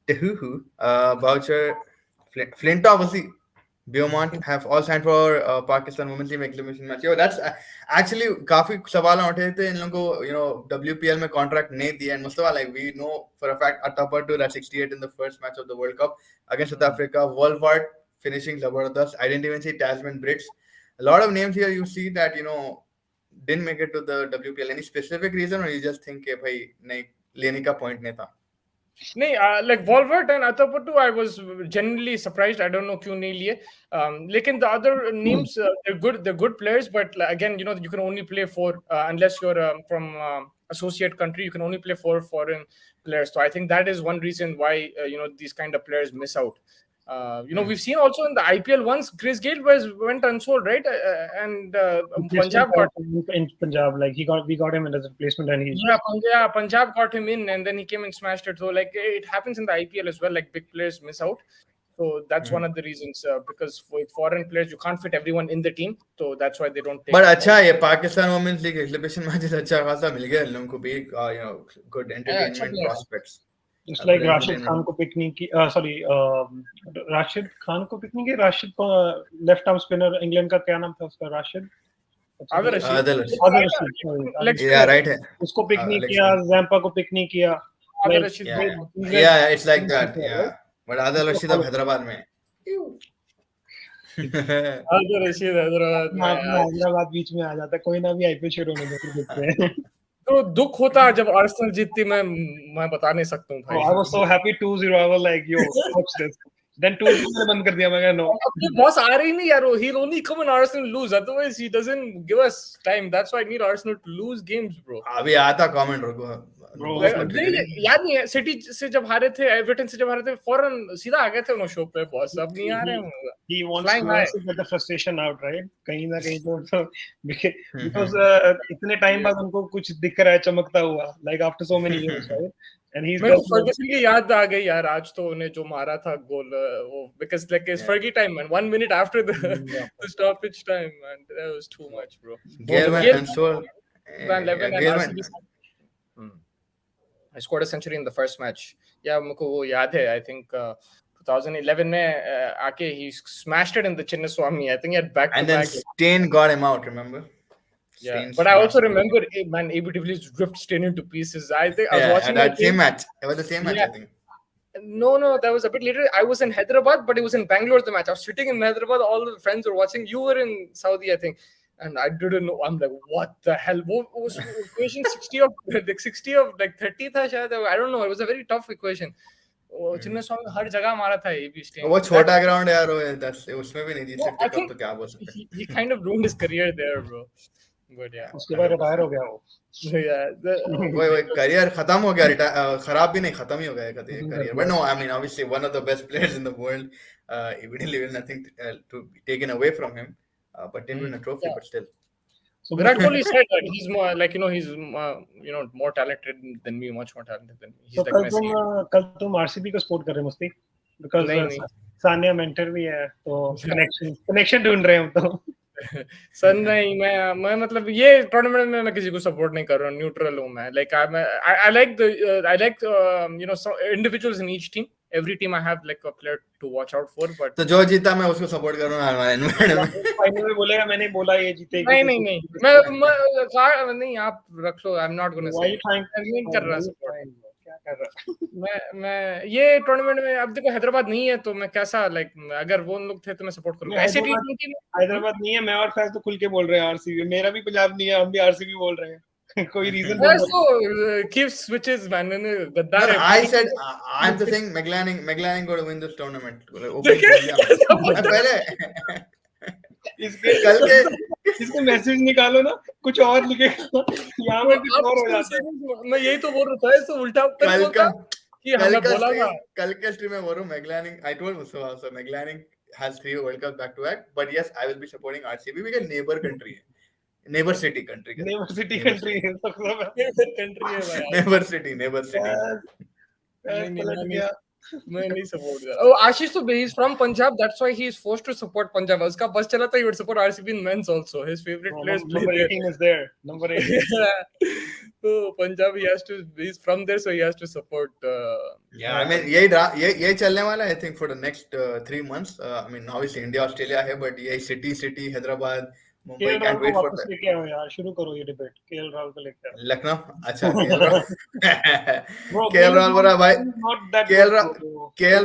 Tehuhu, Boucher, Flint, obviously. Beaumont have all signed for Pakistan women's team exhibition match. That's actually काफी सवाल उठे थे इन लोगों को WPL में contract नहीं दिया. And Mustafa, like we know for a fact Atapattu at 68 in the first match of the World Cup against South Africa. Wolvart finishing zabardast. I didn't even see Tasman Brits. A lot of names here you see that didn't make it to the WPL. Any specific reason, or you just think कि भाई नहीं लेने का point नहीं था?
नहीं, like Wolvert and Atapattu, I was genuinely surprised. I don't know क्यों नहीं लिए. लेकिन the other names, they're good players, but again, you can only play 4 unless you're from associate country. You can only play 4 foreign players. So I think that is one reason why these kind of players miss out. We've seen also in the IPL once Chris Gayle went unsold, right? And Punjab got
in Punjab, like we got him in as a replacement, and
Punjab got him in, and then he came and smashed it. So like it happens in the IPL as well. Like big players miss out. So that's one of the reasons because with foreign players you can't fit everyone in the team. So that's why they don't take.
But अच्छा ये Pakistan Women's League exhibition matches अच्छा खासा मिल गया इन लोगों को भी good entertainment prospects.
It's like Rashid Khan को pick नहीं की, Rashid Khan को pick नहीं की, Rashid को left arm spinner England का क्या नाम था उसका? Rashid
Adil
Rashid.
Yeah, right है.
उसको pick नहीं किया, Zampa को pick नहीं किया.
Yeah, it's like that. Yeah, but Adil Rashid अब हैदराबाद में.
Adil Rashid
हैदराबाद बीच में आ जाता है, कोई ना भी IPL शुरू होने देते हैं.
तो दुख होता जब आर्सेनल जीतती, मैं बता नहीं सकता हूँ भाई.
I was so happy 2-0. I was like, yo, watch this. Then 2-0 मैंने बंद कर दिया. मैं कहा no.
अपने बॉस आ रही नहीं यार. He'll only come when Arsenal lose. Otherwise he doesn't give us time. That's why I need Arsenal to lose games, bro.
अभी आता comment रुको.
याद नहीं है सिटी से जब हारे थे, एवर्टन से जब हारे थे, फौरन सीधा आ गए थे उन शो पे. बॉस अब नहीं आ रहे हैं.
He wants to get the frustration out, right? कहीं ना कहीं तो because इतने टाइम बाद उनको कुछ दिख रहा है चमकता हुआ, like after so many years, right? and he's
मेरे को
got
फर्गसन की याद आ गई यार आज तो उन्हें जो मारा था गोल वो because like it's Fergie time man 1 minute after the stoppage time man that was too much bro.
Gail
Gayle
and Sol.
Van Leeuwen and
Gail
RCB. I scored a century in the first match. Yeah, मुझको वो याद है. I think 2011 में आके he smashed it in the Chinnaswamy. I think he had back to
and then
back.
Stain got him out, remember?
Yeah,
Stain
but I also
smashed him.
remember man AB de Villiers ripped Stain into pieces. I think I was
Yeah,
watching
that
game.
same match. It was the same match,
Yeah.
I think.
No, that was a bit later. I was in Hyderabad, but it was in Bangalore, the match. I was sitting in Hyderabad, all the friends were watching. You were in Saudi, I think. And I didn't know. I'm like, what the hell? What was equation 60 of like 60 of like 30 tha shayad. I don't know. It was a very tough equation. Chinnaswamy हर जगह मारा था AB Stain.
वो छोटा ground यार वो दस उसमें भी नहीं जीत सकते कब तो क्या बोल सकते
he kind of ruined his career there, bro. But yeah.
उसके बाद रिटायर हो गया वो.
Yeah.
वो करियर खत्म हो गया खराब भी नहीं खत्म ही हो गया career. But no, I mean obviously one of the best players in the world. Evidently nothing to be taken away from him. But didn't win a trophy, but still.
So Virat Kohli said that he's more like he's more talented than me, much more talented than me. He's
So
like Messi.
कल तुम RCB को support कर रहे हो मस्ती? Because
नहीं.
Sania mentor भी है तो कनेक्शन ढूंढ रहे हैं हम तो.
सर नहीं मैं मतलब ये टूर्नामेंट में मैं किसी को सपोर्ट नहीं कर रहा हूँ न्यूट्रल हूँ मैं like I like individuals in each team. Every team I have like a player to watch out for, but
तो जो जीता मैं उसको सपोर्ट कर रहा हूँ
फाइनल में बोलेगा मैंने बोला ये जीतेगी.
नहीं मैं नहीं आप रख लो. I'm not gonna say. नहीं कर रहा सपोर्ट.
क्या कर रहा
मैं ये टूर्नामेंट में अब देखो हैदराबाद नहीं है तो मैं कैसा लाइक अगर वो लोग थे तो मैं सपोर्ट करूंगा. ऐसे
हैदराबाद नहीं है. मैं और फैज तो खुल के बोल रहे हैं RCB. मेरा भी पंजाब नहीं है हम भी RCB बोल रहे हैं. कोई रीजन
keep switches man. गद्दार है.
I said I'm the saying McLaren going to win this tournament. पहले
इसके मैसेज निकालो ना कुछ और लिखेगा यहाँ पे कुछ और हो जाता है.
मैं यही तो बोल रहा था इससे उल्टा कि हमें बोला था
कल के स्ट्रीम में बोल रहा हूँ McLaren. I told Mustafa also McLaren has 3 World Cups back to back, but yes I will be supporting RCB because neighbor country है. Neighbor city country है भाई.
मैं नहीं सपोर्ट कर. Oh, Ashish तो he is from Punjab. That's why he is forced to support Punjab. उसका बस चला था he would support RCB in men's also. His favorite players play
number 18 is there. Number 18.
So Punjab he's from there, so he has to support.
Yeah, I mean यही चलने वाला है I think for the next 3 months. I mean obviously India Australia है but यही city Hyderabad Mumbai can't wait for that.
लेके आओ यार शुरू करो ये डिबेट. KL राहुल को लेके आओ.
लखनऊ अच्छा KL राहुल बोला भाई KL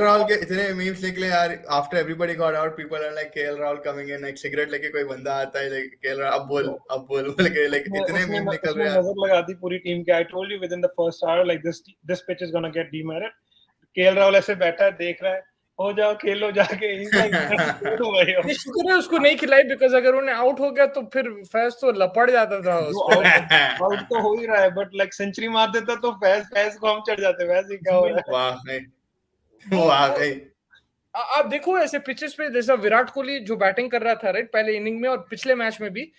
राहुल के इतने मीम्स निकले यार. After everybody got out people are like KL Rahul coming in like cigarette लेके कोई बंदा आता है like KL राहुल अब बोल के like इतने मीम निकल रहे हैं.
नजर लगा दी पूरी टीम के. I told you within the first hour like this pitch is gonna get demerit. KL Rahul ऐसे बैठा है देख रहा है हो जाओ खेलो जाके.
शुक्र है उसको नहीं खिलाई बिकॉज अगर उन्हें आउट हो गया तो फिर फैज तो लपड़ जाता था.
आउट तो हो ही रहा है बट लाइक सेंचुरी मार देता तो फैज को हम चढ़ जाते. वैसे क्या हो रहा है.
वाह
आप देखो ऐसे पिचेस पे जैसा विराट कोहली जो बैटिंग कर रहा था राइट पहले इनिंग में और पिछले मैच में भी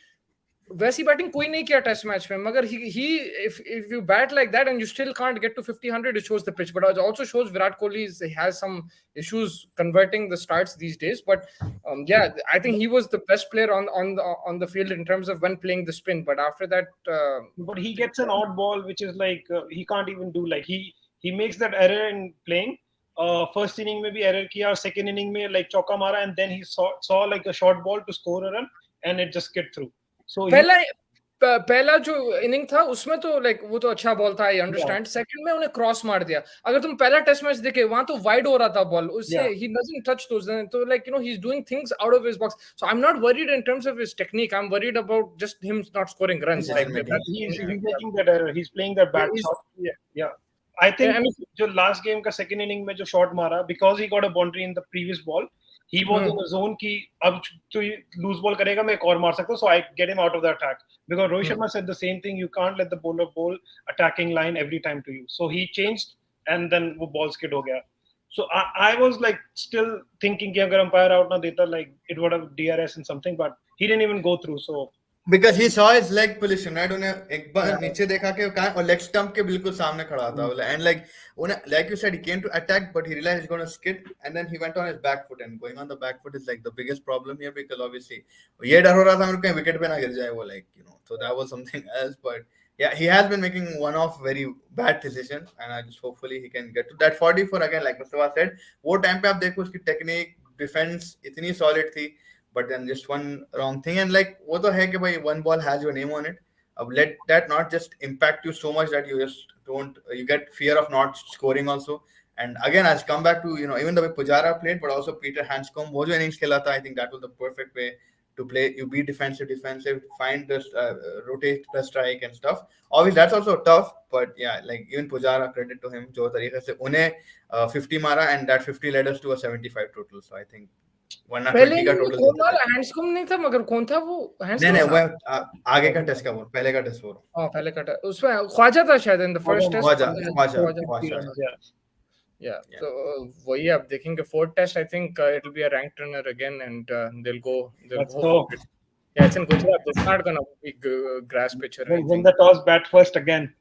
वैसी बैटिंग कोई नहीं किया टेस्ट मैच में. मगर if you bat like that and you still can't get to 50-100 it shows the pitch, but it also shows Virat Kohli has some issues converting the starts these days. But yeah, I think he was the best player on the field in terms of when playing the spin. But after that,
but he gets an odd ball which is like he can't even do like he makes that error in playing. First inning में भी error किया और second inning में like चौका मारा and then he saw like a short ball to score a run and it just skid through. So
पहला जो inning था उसमें तो लाइक वो तो अच्छा बॉल था. I understand. सेकंड में उन्हें क्रॉस मार दिया. अगर तुम पहला टेस्ट मैच देखे वहां तो वाइड हो रहा था बॉल उससे. ही डजंट टच दोस. तो like he is doing things out of his box. So I am not worried in terms of his technique. I am worried about just him not scoring runs. Like
he's making that error. He's playing that bad shot. Yeah. I think जो last game का second inning में जो shot मारा because he got a boundary in the previous ball. He was in a zone कि अब तो lose ball करेगा मैं एक और मार सकता हूँ. So I get him out of the attack because Rohit Sharma said the same thing. You can't let the bowler bowl attacking line every time to you. So he changed and then वो ball skid हो गया. So I was like still thinking कि अगर umpire out ना देता like it would have DRS and something, but he didn't even go through. So
because he saw his leg position, right? उन्हें एक बार नीचे देखा कि कहाँ और leg stump के बिल्कुल सामने खड़ा था, and like you said, he came to attack, but he realized he's going to skid, and then he went on his back foot, and going on the back foot is like the biggest problem here, because obviously ये डर हो रहा था मेरे को wicket पे ना गिर जाए वो, like, so that was something else. But yeah, he has been making one-off very bad decisions, and I just hopefully he can get to that 44 again, like Mustafa said. वो time पे आप देखो उसकी technique, defense इतनी solid थी, but then just one wrong thing, and like वो तो है कि भाई one ball has your name on it. Let that not just impact you so much that you just don't, you get fear of not scoring also. And again, I'll come back to, even the way Pujara played, but also Peter Hanscom, wo jo innings khela tha, I think that was the perfect way to play. You be defensive, find the rotate the strike and stuff. Obviously that's also tough, but yeah, like even Pujara, credit to him, jo tariqe se unhe 50 mara, and that 50 led us to a 75 total. So I think वरना 20 का total
कौन वाला Handscomb नहीं था, मगर कौन था वो?
नहीं वो आगे का टेस्ट का वो पहले का टेस्ट वो
पहले का टेस्ट उसमें ख्वाजा था शायद in the first test
Khawaja
Yeah, so वही आप देखेंगे fourth test. I think it will be a ranked runner again, and they'll go. Yeah, it's in Gujarat. It's not gonna be grass pitch or anything.
Win the toss, bat first again.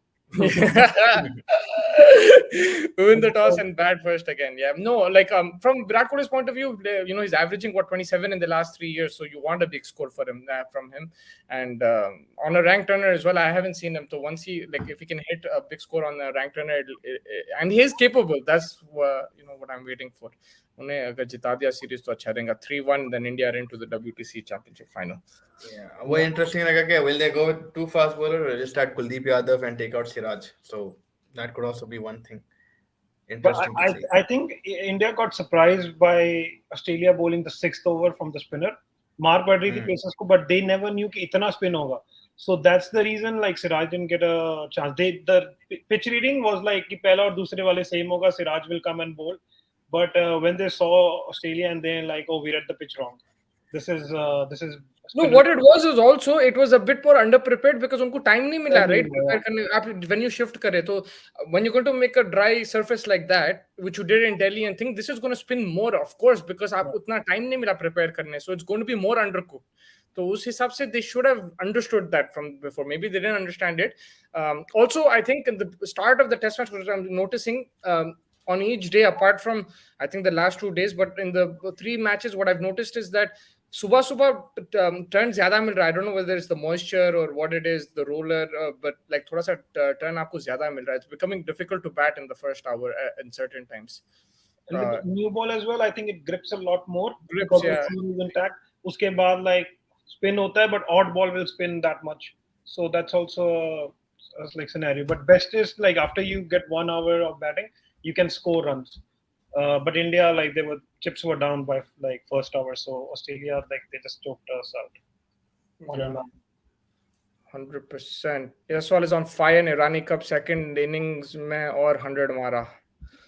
Win the toss and bat first again. Yeah, no, like from Virat Kohli's point of view, he's averaging 27 in the last 3 years, so you want a big score for him from him. And on a ranked runner as well, I haven't seen him. So once he, like, if he can hit a big score on a ranked runner, and he is capable. That's what I'm waiting for. उन्हें अगर जिता दिया series तो अच्छा रहेगा. 3-1, then India are into the WTC Championship final.
Yeah, वो interesting रहेगा कि will they go with 2 fast bowlers or just start Kuldeep Yadav and take out Siraj? So that could also be one thing. Interesting.
But I think India got surprised by Australia bowling the 6th over from the spinner. मार पड़ रही थी pacers को, but they never knew कि इतना spin होगा. So that's the reason like Siraj didn't get a chance. The pitch reading was like कि पहला और दूसरे वाले same होगा, Siraj will come and bowl. But when they saw Australia and they're like, oh, we read the pitch wrong. This is
no, what it was also it was a bit more underprepared because उनको time नहीं मिला, right? When you shift करे, तो when you're going to make a dry surface like that, which you did in Delhi, and think this is going to spin more, of course, because आप उतना time नहीं मिला prepare करने, so it's going to be more undercooked. तो उस हिसाब से they should have understood that from before. Maybe they didn't understand it. Also, I think in the start of the test match, I'm noticing on each day, apart from I think the last 2 days, but in the 3 matches, what I've noticed is that सुबह turn ज़्यादा मिल रहा है. I don't know whether it's the moisture or what it is, the roller, but like थोड़ा सा turn आपको ज़्यादा मिल रहा है. It's becoming difficult to bat in the first hour in certain times.
And with the new ball as well, I think it grips a lot more.
Grips, yeah.
Intact. उसके बाद like spin होता है, but odd ball will spin that much. So that's also a like scenario. But best is like after you get 1 hour of batting, you can score runs. But India, like chips were down by like first hour, so Australia like they just choked us out.
100%. Yaswal is on fire in Irani Cup second innings में और 100 मारा.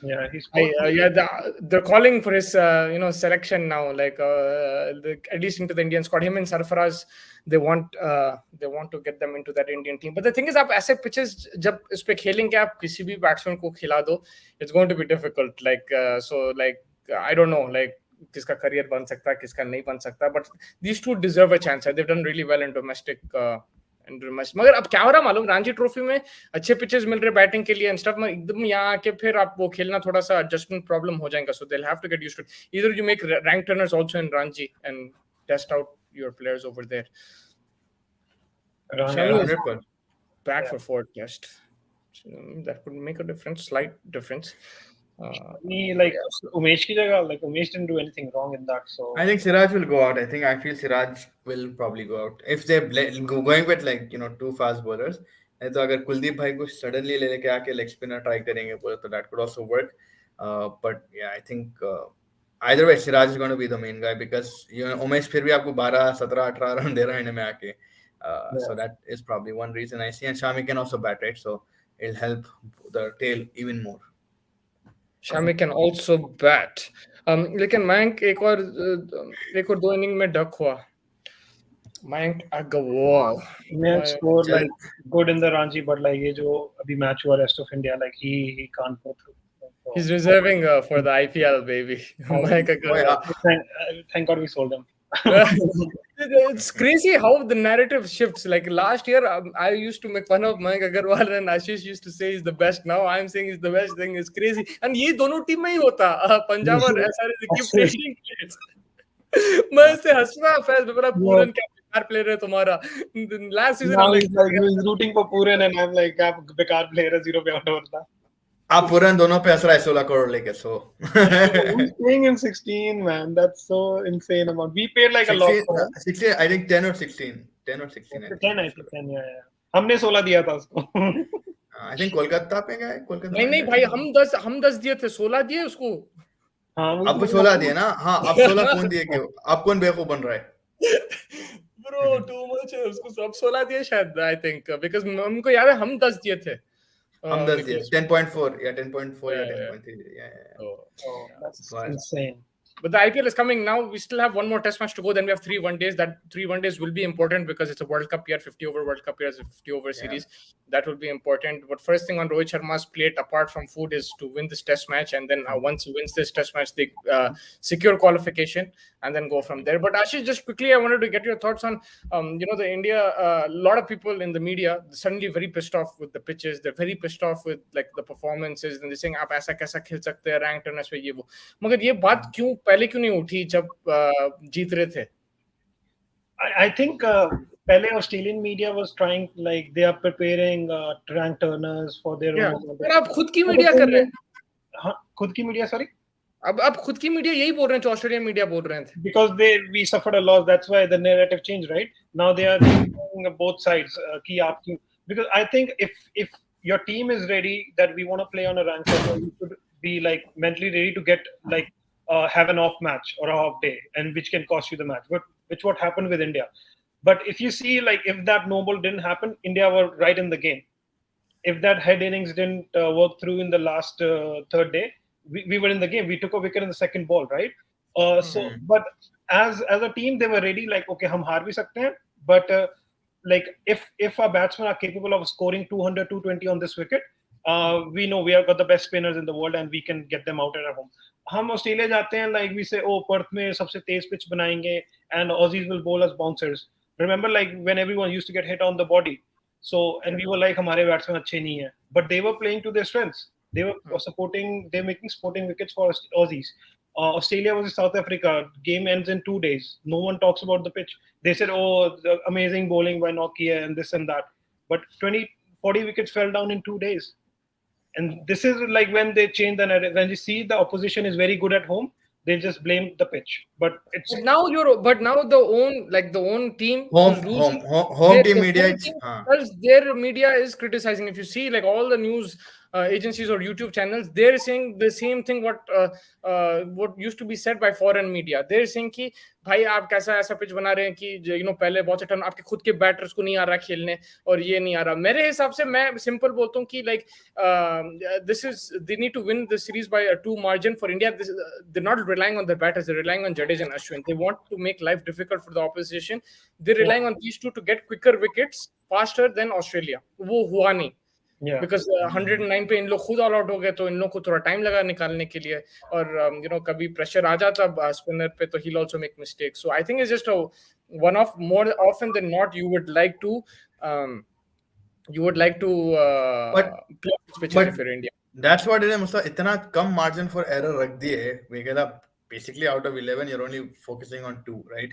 Yeah, he's
they're calling for his selection now, like at least into the Indian squad. Him and Sarfaraz, they want to get them into that Indian team. But the thing is, आप ऐसे pitches जब इस पे खेलेंगे, आप किसी भी batsman को खिला दो, it's going to be difficult. Like so, like I don't know, like किसका career बन सकता है, किसका नहीं बन सकता. But these two deserve a chance. They've done really well in domestic. मगर अब क्या हो रहा मालूम, रणजी ट्रॉफी में अच्छे पिचेस मिल रहे बैटिंग के लिए एंड स्टफ में, एकदम यहाँ आके फिर आप वो खेलना थोड़ा सा एडजस्टमेंट प्रॉब्लम हो जाएगा. So they will have to get used to it. Either you make rank turners also in Ranji and test out your players over there. Back for 4th test. That could make a difference, slight difference.
Like Umesh ki jagah, like Umesh didn't do anything wrong in that. So
I think Siraj will go out. I feel Siraj will probably go out if they're going with like 2 fast bowlers. नहीं तो अगर कुलदीप भाई को suddenly ले लेके आके leg spinner try करेंगे बोले तो that could also work. But yeah, I think either way Siraj is going to be the main guy because Umesh फिर भी आपको 12, 17, 18 run दे रहा है इनमें आके. So that is probably one reason I see. And Shami can also bat, right? So it'll help the tail even more.
Shami can also bat. लेकिन मयंक एक और 2 इनिंग में डक हुआ. Mayank Agarwal.
Mayank scored like good in the Ranji, but like ये जो अभी match हुआ rest of India, like he can't go through.
He's reserving for the IPL, baby. Mayank Agarwal.
Thank God we sold him.
It's crazy how the narrative shifts. Like last year, I used to make fun of Mayank Agarwal and Ashish used to say he's the best. Now I'm saying he's the best thing. It's crazy. And ये दोनों team में ही होता. Punjab और SRH they keep trading players. मैं इससे हंस रहा फैज मेरा पूरन क्या बेकार प्लेयर है तुम्हारा. Last season
Now
I'm
he's like he's rooting for Puran and I'm like आप बेकार player है 0 पे आउट होता.
आप पूरन दोनों पे हंस रहा है 16 करोड़ लेके so
Who's playing in 16, man? That's so insane amount. We paid like a lot for him.
16 I think 10 or 16 I
10
think.
I think 10 yeah. हमने 16 दिया था उसको.
I think कोलकाता पे गए कोलकाता
नहीं भाई हम 10 दिए थे 16 दिए उसको.
हाँ
अब 16 दिए ना. हाँ अब 16 कौन दिए क्यों अब कौन बेवकूफ बन रहा है.
Bro, too much है उसको सब 16 दिए शायद I think because हमको याद है हम 10 दिए थे.
हम 10 दिए 10.4 या 10.4 या 10.3
Oh, that's insane.
But the IPL is coming now. We still have one more test match to go. Then we have 3 one-days. That 3 one-days will be important because it's a World Cup year, 50 over World Cup year, it's a 50 over series. That will be important. But first thing on Rohit Sharma's plate, apart from food, is to win this test match. And then once he wins this test match, they secure qualification and then go from there. But Ashish, just quickly, I wanted to get your thoughts on, the India, a lot of people in the media suddenly very pissed off with the pitches. They're very pissed off with like the performances. And they're saying, आप ऐसा कैसा खेल सकते हैं rank Turners पे ये वो. मगर ये बात पहले क्यों नहीं उठी जब जीत रहे थे.
I think पहले Australian media was trying like they are preparing rank turners for their own.
पर आप खुद की मीडिया कर रहे हैं.
हाँ खुद की मीडिया sorry.
अब खुद की मीडिया यही बोल रहे हैं जो ऑस्ट्रेलियन मीडिया बोल रहे थे.
Because we suffered a loss, that's why the narrative changed, right? Now they are doing both sides. कि आप क्यों, because I think if your team is ready that we want to play on a rank turner, you should be like mentally ready to get like have an off match or a off day, and which can cost you the match. But which what happened with India. But if you see like if that no ball didn't happen, India were right in the game. If that head innings didn't work through in the last third day, we were in the game. We took a wicket in the second ball, right? So, but as a team, they were ready. Like, okay, हम हार भी सकते हैं, but like if our batsmen are capable of scoring 200, 220 on this wicket, we know we have got the best spinners in the world and we can get them out at our home. हम Australia जाते हैं, like we say, oh, Perth में सबसे तेज pitch बनाएंगे, and Aussies will bowl us bouncers. Remember, like when everyone used to get hit on the body, so and we were like, हमारे batsmen अच्छे नहीं हैं, but they were playing to their strengths. They were they're making sporting wickets for Aussies. Australia versus South Africa, game ends in 2 days. No one talks about the pitch. They said, oh, the amazing bowling by Nokia and this and that. But 40 wickets fell down in 2 days. And this is like when they change the narrative. When you see the opposition is very good at home, they just blame the pitch. But it's
now the own team
home team media.
Their media is criticizing. If you see like all the news agencies or YouTube channels, they're saying the same thing what used to be said by foreign media. They're saying कि भाई आप कैसा ऐसा pitch बना रहे हैं कि पहले बहुत टर्न आपके खुद के बैटर्स को नहीं आ रहा खेलने और ये नहीं आ रहा. मेरे हिसाब से मैं सिंपल बोलता हूँ कि like they need to win the series by a 2 margin for India. They're not relying on their batters, they're relying on Jadeja and Ashwin. They want to make life difficult for the opposition. They're relying on these two to get quicker wickets faster than Australia. वो हुआ नहीं. Because 109 पे इन लोग खुद all out हो गए, तो इन लोग को थोड़ा टाइम लगा निकालने के लिए, और कभी प्रेशर आ जाता स्पिनर पे तो he'll also make mistakes. So I think it's just a one of more often than not you would like to play pitch if you're India.
That's what it is. मतलब इतना कम margin for error रख दिए. We get up basically out of 11 you're only focusing on 2, right?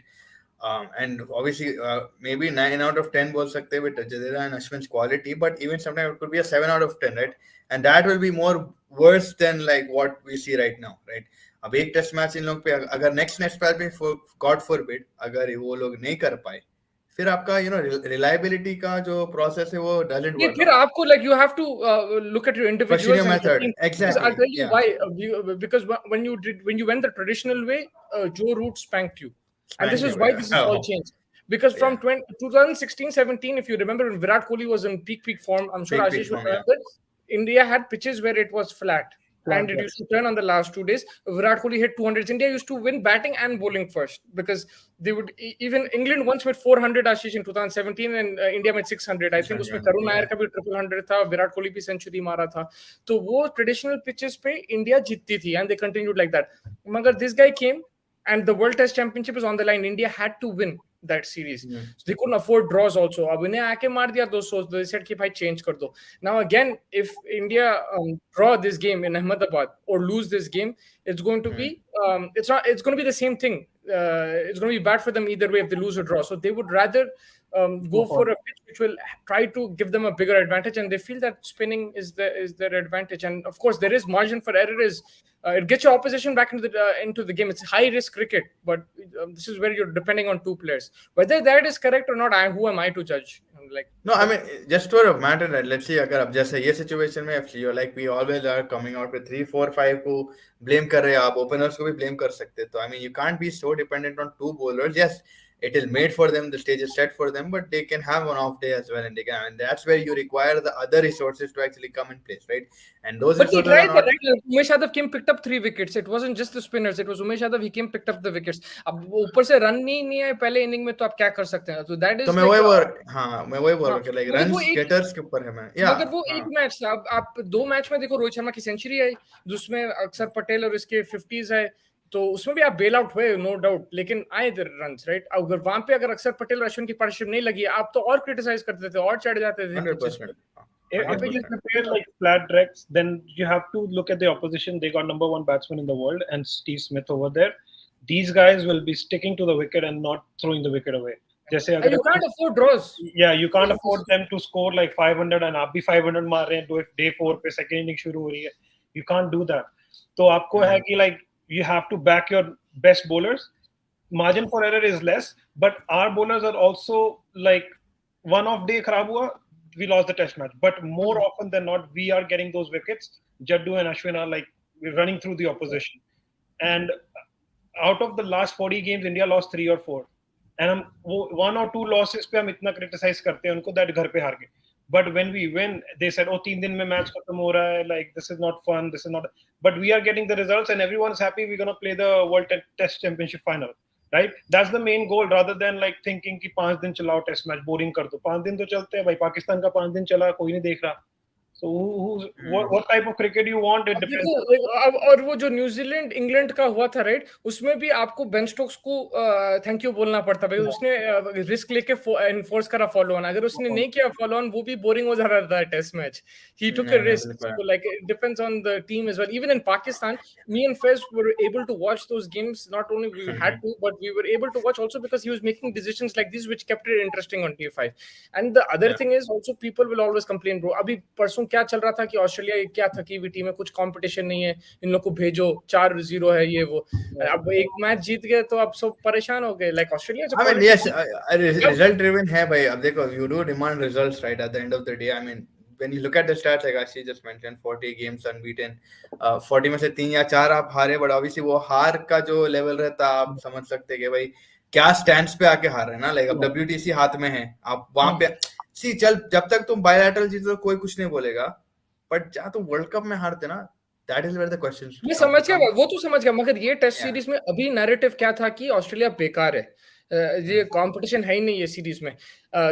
And obviously maybe 9 out of 10 बोल सकते with Jadeja and Ashwin's quality, but even sometimes it could be a 7 out of 10, right? And that will be more worse than like what we see right now, right? अब एक test match इन लोग पे अगर next match पे God forbid अगर वो लोग नहीं कर पाए, फिर आपका रिलायबिलिटी का जो प्रोसेस है वो डजंट वर्क.
फिर आपको like you have to look at your individual
method. Exactly.
I'll tell you why. Because when you went the traditional way, Joe Root spanked you. And this is why this is all changed. Because from 2016-17, if you remember, when Virat Kohli was in peak form, I'm sure Ashish would remember, India had pitches where it was flat. And it used to turn on the last 2 days. Virat Kohli hit 200s. India used to win batting and bowling first, because they would even England once made 400 Ashish in 2017 and India made 600. I think उसमें करुण नायर का भी 100 था, विराट कोहली भी century मारा था. तो वो traditional pitches पे India जीतती थी, and they continued like that. मगर this guy came and the World Test Championship is on the line. India had to win. that series. So they couldn't afford draws also. अब इन्हें आके मार दिया तो सोच they said कि भाई change कर दो. Now again, if India draw this game in Ahmedabad or lose this game, it's going to be it's going to be the same thing. It's going to be bad for them either way if they lose or draw. So they would rather go for a pitch which will try to give them a bigger advantage, and they feel that spinning is their advantage. And of course, there is margin for error. It gets your opposition back into the game. It's high risk cricket, but this is where you're depending on two players. Whether that is correct or not, who am I to judge? Like,
no, I mean, just for a matter that let's see, अगर अब जैसे ये situation में if you're like we always are coming out with 3, 4, 5 को blame कर रहे हैं, आप openers को भी blame कर सकते हैं. तो I mean, you can't be so dependent on two bowlers. Yes, it is made for them, the stage is set for them, but they can have one off day as well, and they can, and that's where you require the other resources to actually come in place, right? And those
but he
resources
tried
are
that,
not.
right? Umesh Yadav came, picked up 3 wickets. It wasn't just the spinners. It was Umesh Yadav. He came, picked up the wickets. अब ऊपर से run नहीं है पहले inning में, तो आप क्या कर सकते हैं? तो that is
तो मैं वही बोल रहा हूँ कि like runs getters के ऊपर है मैं.
मगर वो एक मैच था. अब आप 2 मैच में देखो, रोहित शर्मा की सेंचुरी आई, जिसमें अक्षर पटेल और इसके 50s है, तो उसमें भी आप बेल आउट हुए, नो डाउट, लेकिन आए थे रन्स, राइट? अगर वहां पे अगर अक्षर पटेल और अश्विन की पार्टनरशिप नहीं लगी, आप तो और क्रिटिसाइज करते थे और चढ़ जाते थे.
100%.
If you prepare like flat directs, then you have to look at the opposition. They got number 1 batsman in the world and Steve Smith over there. These guys will be sticking to the wicket and not throwing the wicket away.
You can't afford draws.
Yeah, you can't afford them to score like 500 and आप भी 500 मार रहे हैं तो day 4 पे second inning शुरू हो रही है. You can't do that. तो आपको है कि like you have to back your best bowlers. Margin for error is less, but our bowlers are also like one off day खराब हुआ, we lost the test match. But more often than not, we are getting those wickets. Jaddu and Ashwin are like running through the opposition. And out of the last 40 games, India lost 3 or 4. And 1 or 2 losses पे हम इतना criticize करते हैं उनको that घर पे हार गए. But when we win, they said, oh, 3 दिन में match खत्म हो रहा है, like this is not fun, this is not. But we are getting the results and everyone's happy. We're gonna play the World Test Championship final. Right? That's the main goal, rather than like thinking कि 5 दिन चलाओ test match, boring कर दो. 5 दिन तो चलते हैं भाई, पाकिस्तान का 5 दिन चला, कोई नहीं देख रहा. So what type of cricket you want, it depends.
और वो जो न्यूजीलैंड इंग्लैंड का हुआ था, राइट, उसमें भी आपको बेन स्टोक्स को थैंक यू बोलना पड़ता भाई. उसने रिस्क लेके एनफोर्स करा फॉलो ऑन. अगर उसने नहीं किया फॉलो ऑन, वो भी बोरिंग हो जा रहा था test match. He took a risk. So like it depends on the team as well. Even in Pakistan, me and Fez were able to watch those games. Not only we had to, but we were able to watch also because he was making decisions like these which kept it interesting on T5. And the other thing is also people will always complain, bro. अभी परसों क्या चल रहा था कि Australia क्या थकी हुई टीम है, कुछ कंपटीशन नहीं है, इन लोग को भेजो, 4-0 है ये वो. अब एक मैच जीत गए तो अब सब परेशान हो गए. Like Australia
I mean, yes, result driven है भाई. अब देखो, you do demand results, right? At the end of the day, I mean, when you look at the stats, like Ashi just mentioned, 40 games unbeaten, 40 में से 3 या 4 आप हारे, but obviously वो हार का जो लेवल रहता, आप समझ सकते कि भाई क्या स्टैंड्स पे आके हार रहे हैं ना. लाइक अब WTC हाथ में है, आप वहां पे चल, जब तक तुम बायलैटरल जीतो कोई कुछ नहीं बोलेगा, बट जहाँ तुम वर्ल्ड कप में हारते ना, that is where the questions.
मैं समझ गया, वो तो समझ गया, मगर ये टेस्ट सीरीज में अभी नैरेटिव क्या था कि ऑस्ट्रेलिया बेकार है, ये कंपटीशन है ही नहीं ये सीरीज में,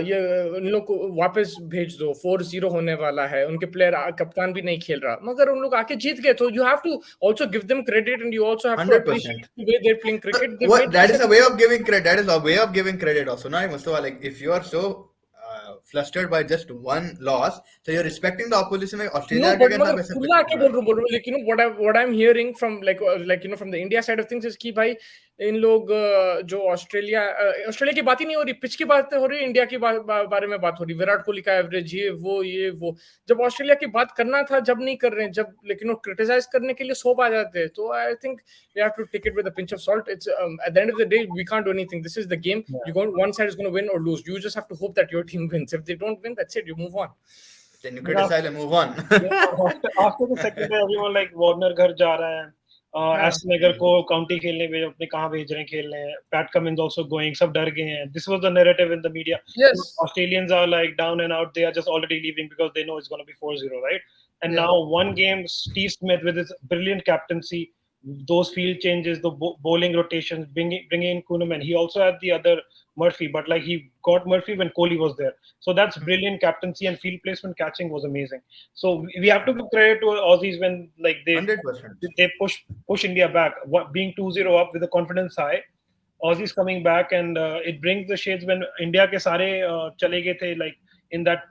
ये उन लोग को वापस भेज दो, 4-0 होने वाला है, उनके प्लेयर कप्तान भी नहीं खेल रहा, मगर उन लोग आके जीत गए. तो you have to also give them credit and you also have to appreciate the way they're playing cricket.
That is a way of giving credit. That is a way of giving credit also. Now, Mustafa, like if you are so flustered by just one loss, so you're respecting the opposition. Like Australia,
no, but like, you know what I'm hearing from like you know from the India side of things is कि भाई इन लोग जो Australia की बात ही नहीं हो रही, pitch की बात हो रही है, इंडिया की बारे में बात हो रही, विराट कोहली का एवरेज, ये वो. जब ऑस्ट्रेलिया की बात करना था जब नहीं कर रहे हैं, जब लेकिन क्रिटिसाइज करने के लिए सोप आ जाते हैं. तो I think we have to take it with a pinch of salt. It's at the end of the day we can't do anything. This is the game. You going, one side is going to win और lose. You just have to hope that your team wins. If they don't win, that's it. You move on.
Then you criticize and move on.
After the second day, everyone like Warner घर जा रहा है. Aston Agar को county खेलने भेज, अपने कहाँ भेज रहे हैं खेलने. Pat Cummins also going. सब डर गए हैं. This was the narrative in the media.
Yes.
Australians are like down and out. They are just already leaving because they know it's going to be 4-0, right? And now one game, Steve Smith with his brilliant captaincy, those field changes, the bowling rotations, bringing in Kuhneman. He also had the other Murphy, but like he got Murphy when Kohli was there. So that's brilliant captaincy, and field placement catching was amazing. So we have to give credit to Aussies when like they
100%.
they push India back, being 2-0 up with the confidence high. Aussies coming back, and it brings the shades when India ke sare chale gaye the, like in that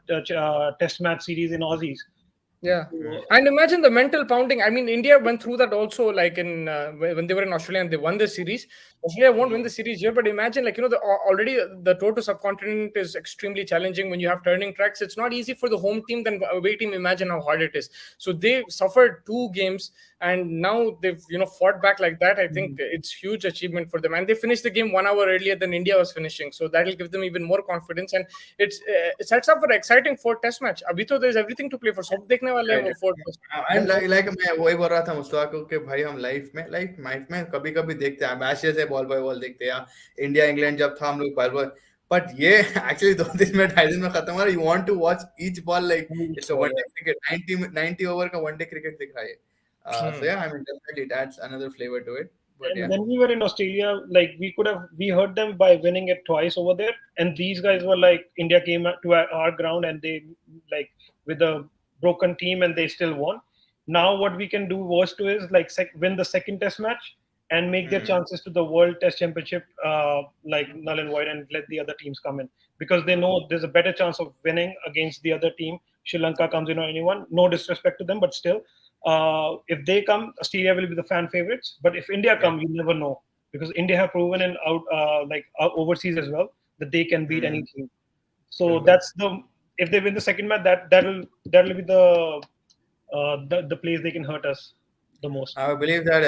test match series in Aussies.
Yeah.
So,
And imagine the mental pounding. I mean, India went through that also, like in when they were in Australia and they won the series. Australia won't win the series here, but imagine, like, already the tour to subcontinent is extremely challenging when you have turning tracks. It's not easy for the home team, then away team, imagine how hard it is. So they suffered 2 games, and now they've fought back like that. I think it's huge achievement for them, and they finished the game 1 hour earlier than India was finishing. So that'll give them even more confidence, and it sets up for an exciting 4 test match. Abhi to there's everything to play for. सब देखने वाले हैं वो 4 test.
And like मैं वही बोल रहा था मुस्तफा को कि भाई हम लाइफ में कभी कभी देखते हैं मैचेस है बॉल बाय बॉल देखते हैं इंडिया इंग्लैंड जब था हम लोग बॉल बॉल बट ये एक्चुअली 2 दिन में 2.5 दिन में खत्म हो रहा है you want to watch each ball like it's a one day cricket 90 over का वनडे क्रिकेट दिख रहा है so yeah I mean definitely it adds another flavor to it. But
and
yeah.
when we were in Australia, like we hurt them by winning it twice over there, and these guys were like, India came to our ground and they, like, with a broken team, and they still won. Now what we can do worst to is like win the second test match and make their chances to the World Test Championship like null and void, and let the other teams come in, because they know there's a better chance of winning against the other team. Sri Lanka comes in, or anyone, no disrespect to them, but still, if they come, Australia will be the fan favorites. But if India come, you never know, because India have proven in overseas as well that they can beat any team. So that's if they win the second match, that'll be the place they can hurt us the most.
I believe that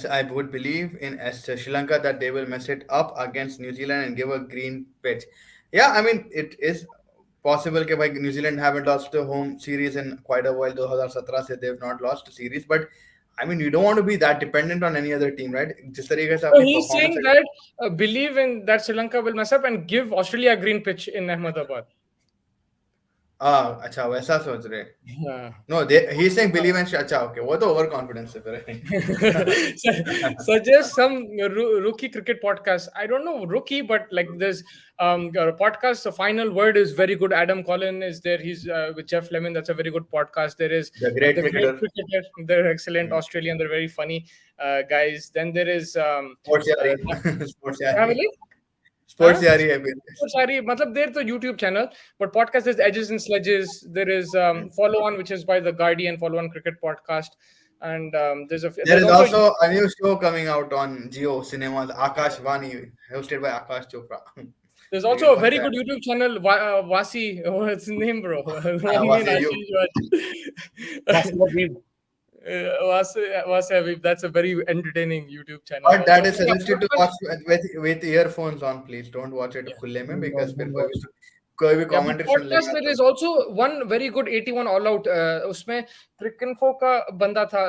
I would believe in Sri Lanka that they will mess it up against New Zealand and give a green pitch. Yeah, I mean it is possible that New Zealand haven't lost the home series in quite a while. 2017 se they've not lost a series, but I mean you don't want to be that dependent on any other team, right? Jis tarike se
So
apni
he's saying
performance
that believe in that Sri Lanka will mess up and give Australia a green pitch in Ahmedabad.
अच्छा वैसा सोच रहे
Yeah.
No, he's saying believe in अच्छा okay वो तो over confidence है फिर
Suggest some rookie cricket podcast. I don't know rookie, but like there's a podcast. The final word is very good. Adam Collin is there. He's with Jeff Lemon. That's a very good podcast. There is
The Great
Cricketer.
Cricketer.
They're excellent Australian. They're very funny guys. Then there is
Sports Yari. Sports Yari.
Sports
Yari है
Sports Yari. मतलब they're the YouTube channel, but podcast is Edges and Sledges. There is Follow On, which is by the Guardian. Follow On Cricket podcast. And
there is also a new show coming out on Jio Cinemas, Akash Vani, hosted by Akash Chopra.
There's also a very good YouTube channel, Wasi. What's his name, bro? Wasi Habib. That's a very entertaining YouTube channel.
But that is suggested to watch with earphones on, please. Don't watch it खुले में because कोई भी commentary सुन लेगा.
There is also one very good 81 all out. उसमें Cricinfo का बंदा था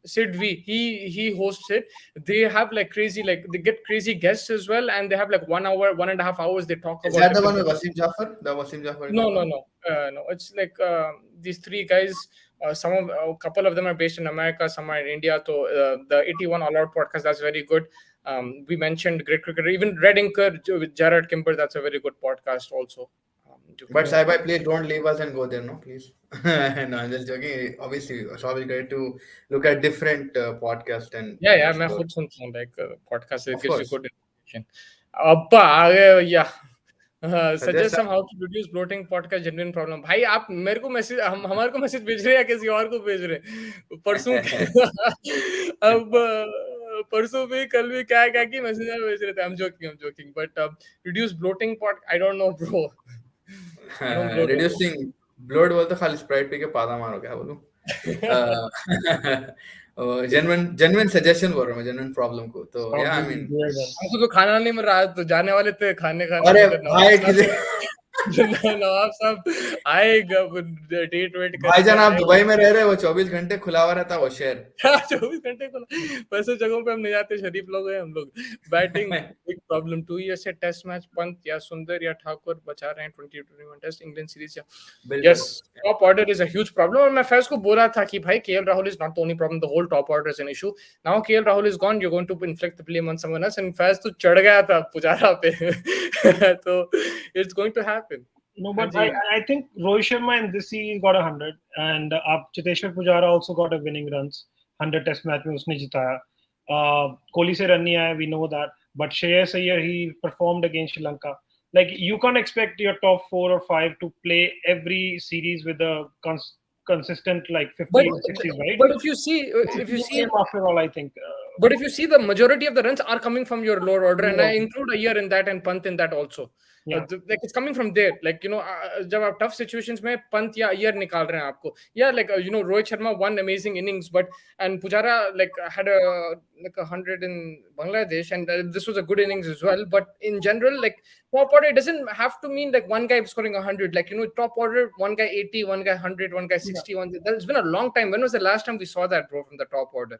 Sid V. He hosts it. They have like crazy, like they get crazy guests as well, and they have like 1 hour, 1.5 hours. They talk about.
Is that the one with Wasim Jafar? The Wasim Jafar?
No. No. It's like these 3 guys. A couple of them are based in America, some are in India. So the 81 All Out podcast, that's very good. We mentioned Great Cricketer, even Red Inker with Jared Kimber. That's a very good podcast also.
But Sai-Bhai, please don't leave us and go there, no, please. No, I'm just joking. Obviously, it's always great to look at different podcasts and.
Yeah, मैं खुद सुनता हूँ like podcast. It gives you good information. अब yeah. Suggest some how to reduce bloating podcast genuine problem. भाई आप मेरे को message हमारे को मैसेज भेज रहे हैं या किसी और को भेज रहे हैं परसों अब परसों भी कल भी क्या की मैसेज भेज रहे थे. I'm joking but reduce bloating pot I don't know bro.
Reducing bloat बोलते खाली स्प्राइट पी के पादा मारो क्या बोलूं. genuine suggestion बोल रहा हूँ मैं genuine problem को तो yeah I mean
हमको तो खाना नहीं मिल रहा तो जाने वाले थे खाने
अरे भाई किसी
नवाब साहब आएगा डेट वेट कर
भाईजान आप दुबई में रह रहे हो 24 घंटे खुला हुआ रहता वो शहर
24 घंटे खुला वैसे जगहों पे हम नहीं जाते शरीफ लोग हैं हम लोग बैटिंग बिग प्रॉब्लम 2 years से टेस्ट मैच पंत या सुंदर या ठाकुर बचा रहे हैं 2021 टेस्ट इंग्लैंड सीरीज या yes top order is a huge problem और मैं फैज को बोला था कि भाई KL Rahul is not the only problem the whole top order is an issue now KL Rahul is gone you are going to inflict the blame on someone else and Faiz तो चढ़ गया था पुजारा पे तो it's going to happen.
No, but I think Rohit Sharma in this series got 100, and Cheteshwar Pujara also got a winning runs. 100 Test match में उसने जिताया. Kohli se run nahi aaya, we know that. But Shreyas Iyer, he performed against Sri Lanka. Like, you can't expect your top 4 or 5 to play every series with a consistent like 50
But
or 60s, right?
but if you see
It's a team game after all, I think.
but if you see, the majority of the runs are coming from your lower order, and I
Yeah.
include Iyer in that and Pant in that also.
Yeah.
Like it's coming from there. Like, जब आप tough situations में Pant या Iyer निकाल रहे हैं आपको, yeah, like Rohit Sharma won amazing innings, but and Pujara like had a 100 in Bangladesh, and this was a good innings as well. But in general, like top order, it doesn't have to mean like one guy scoring 100. Like top order, one guy 80, one guy 100, one guy 60. That's been a long time. When was the last time we saw that, bro, from the top order?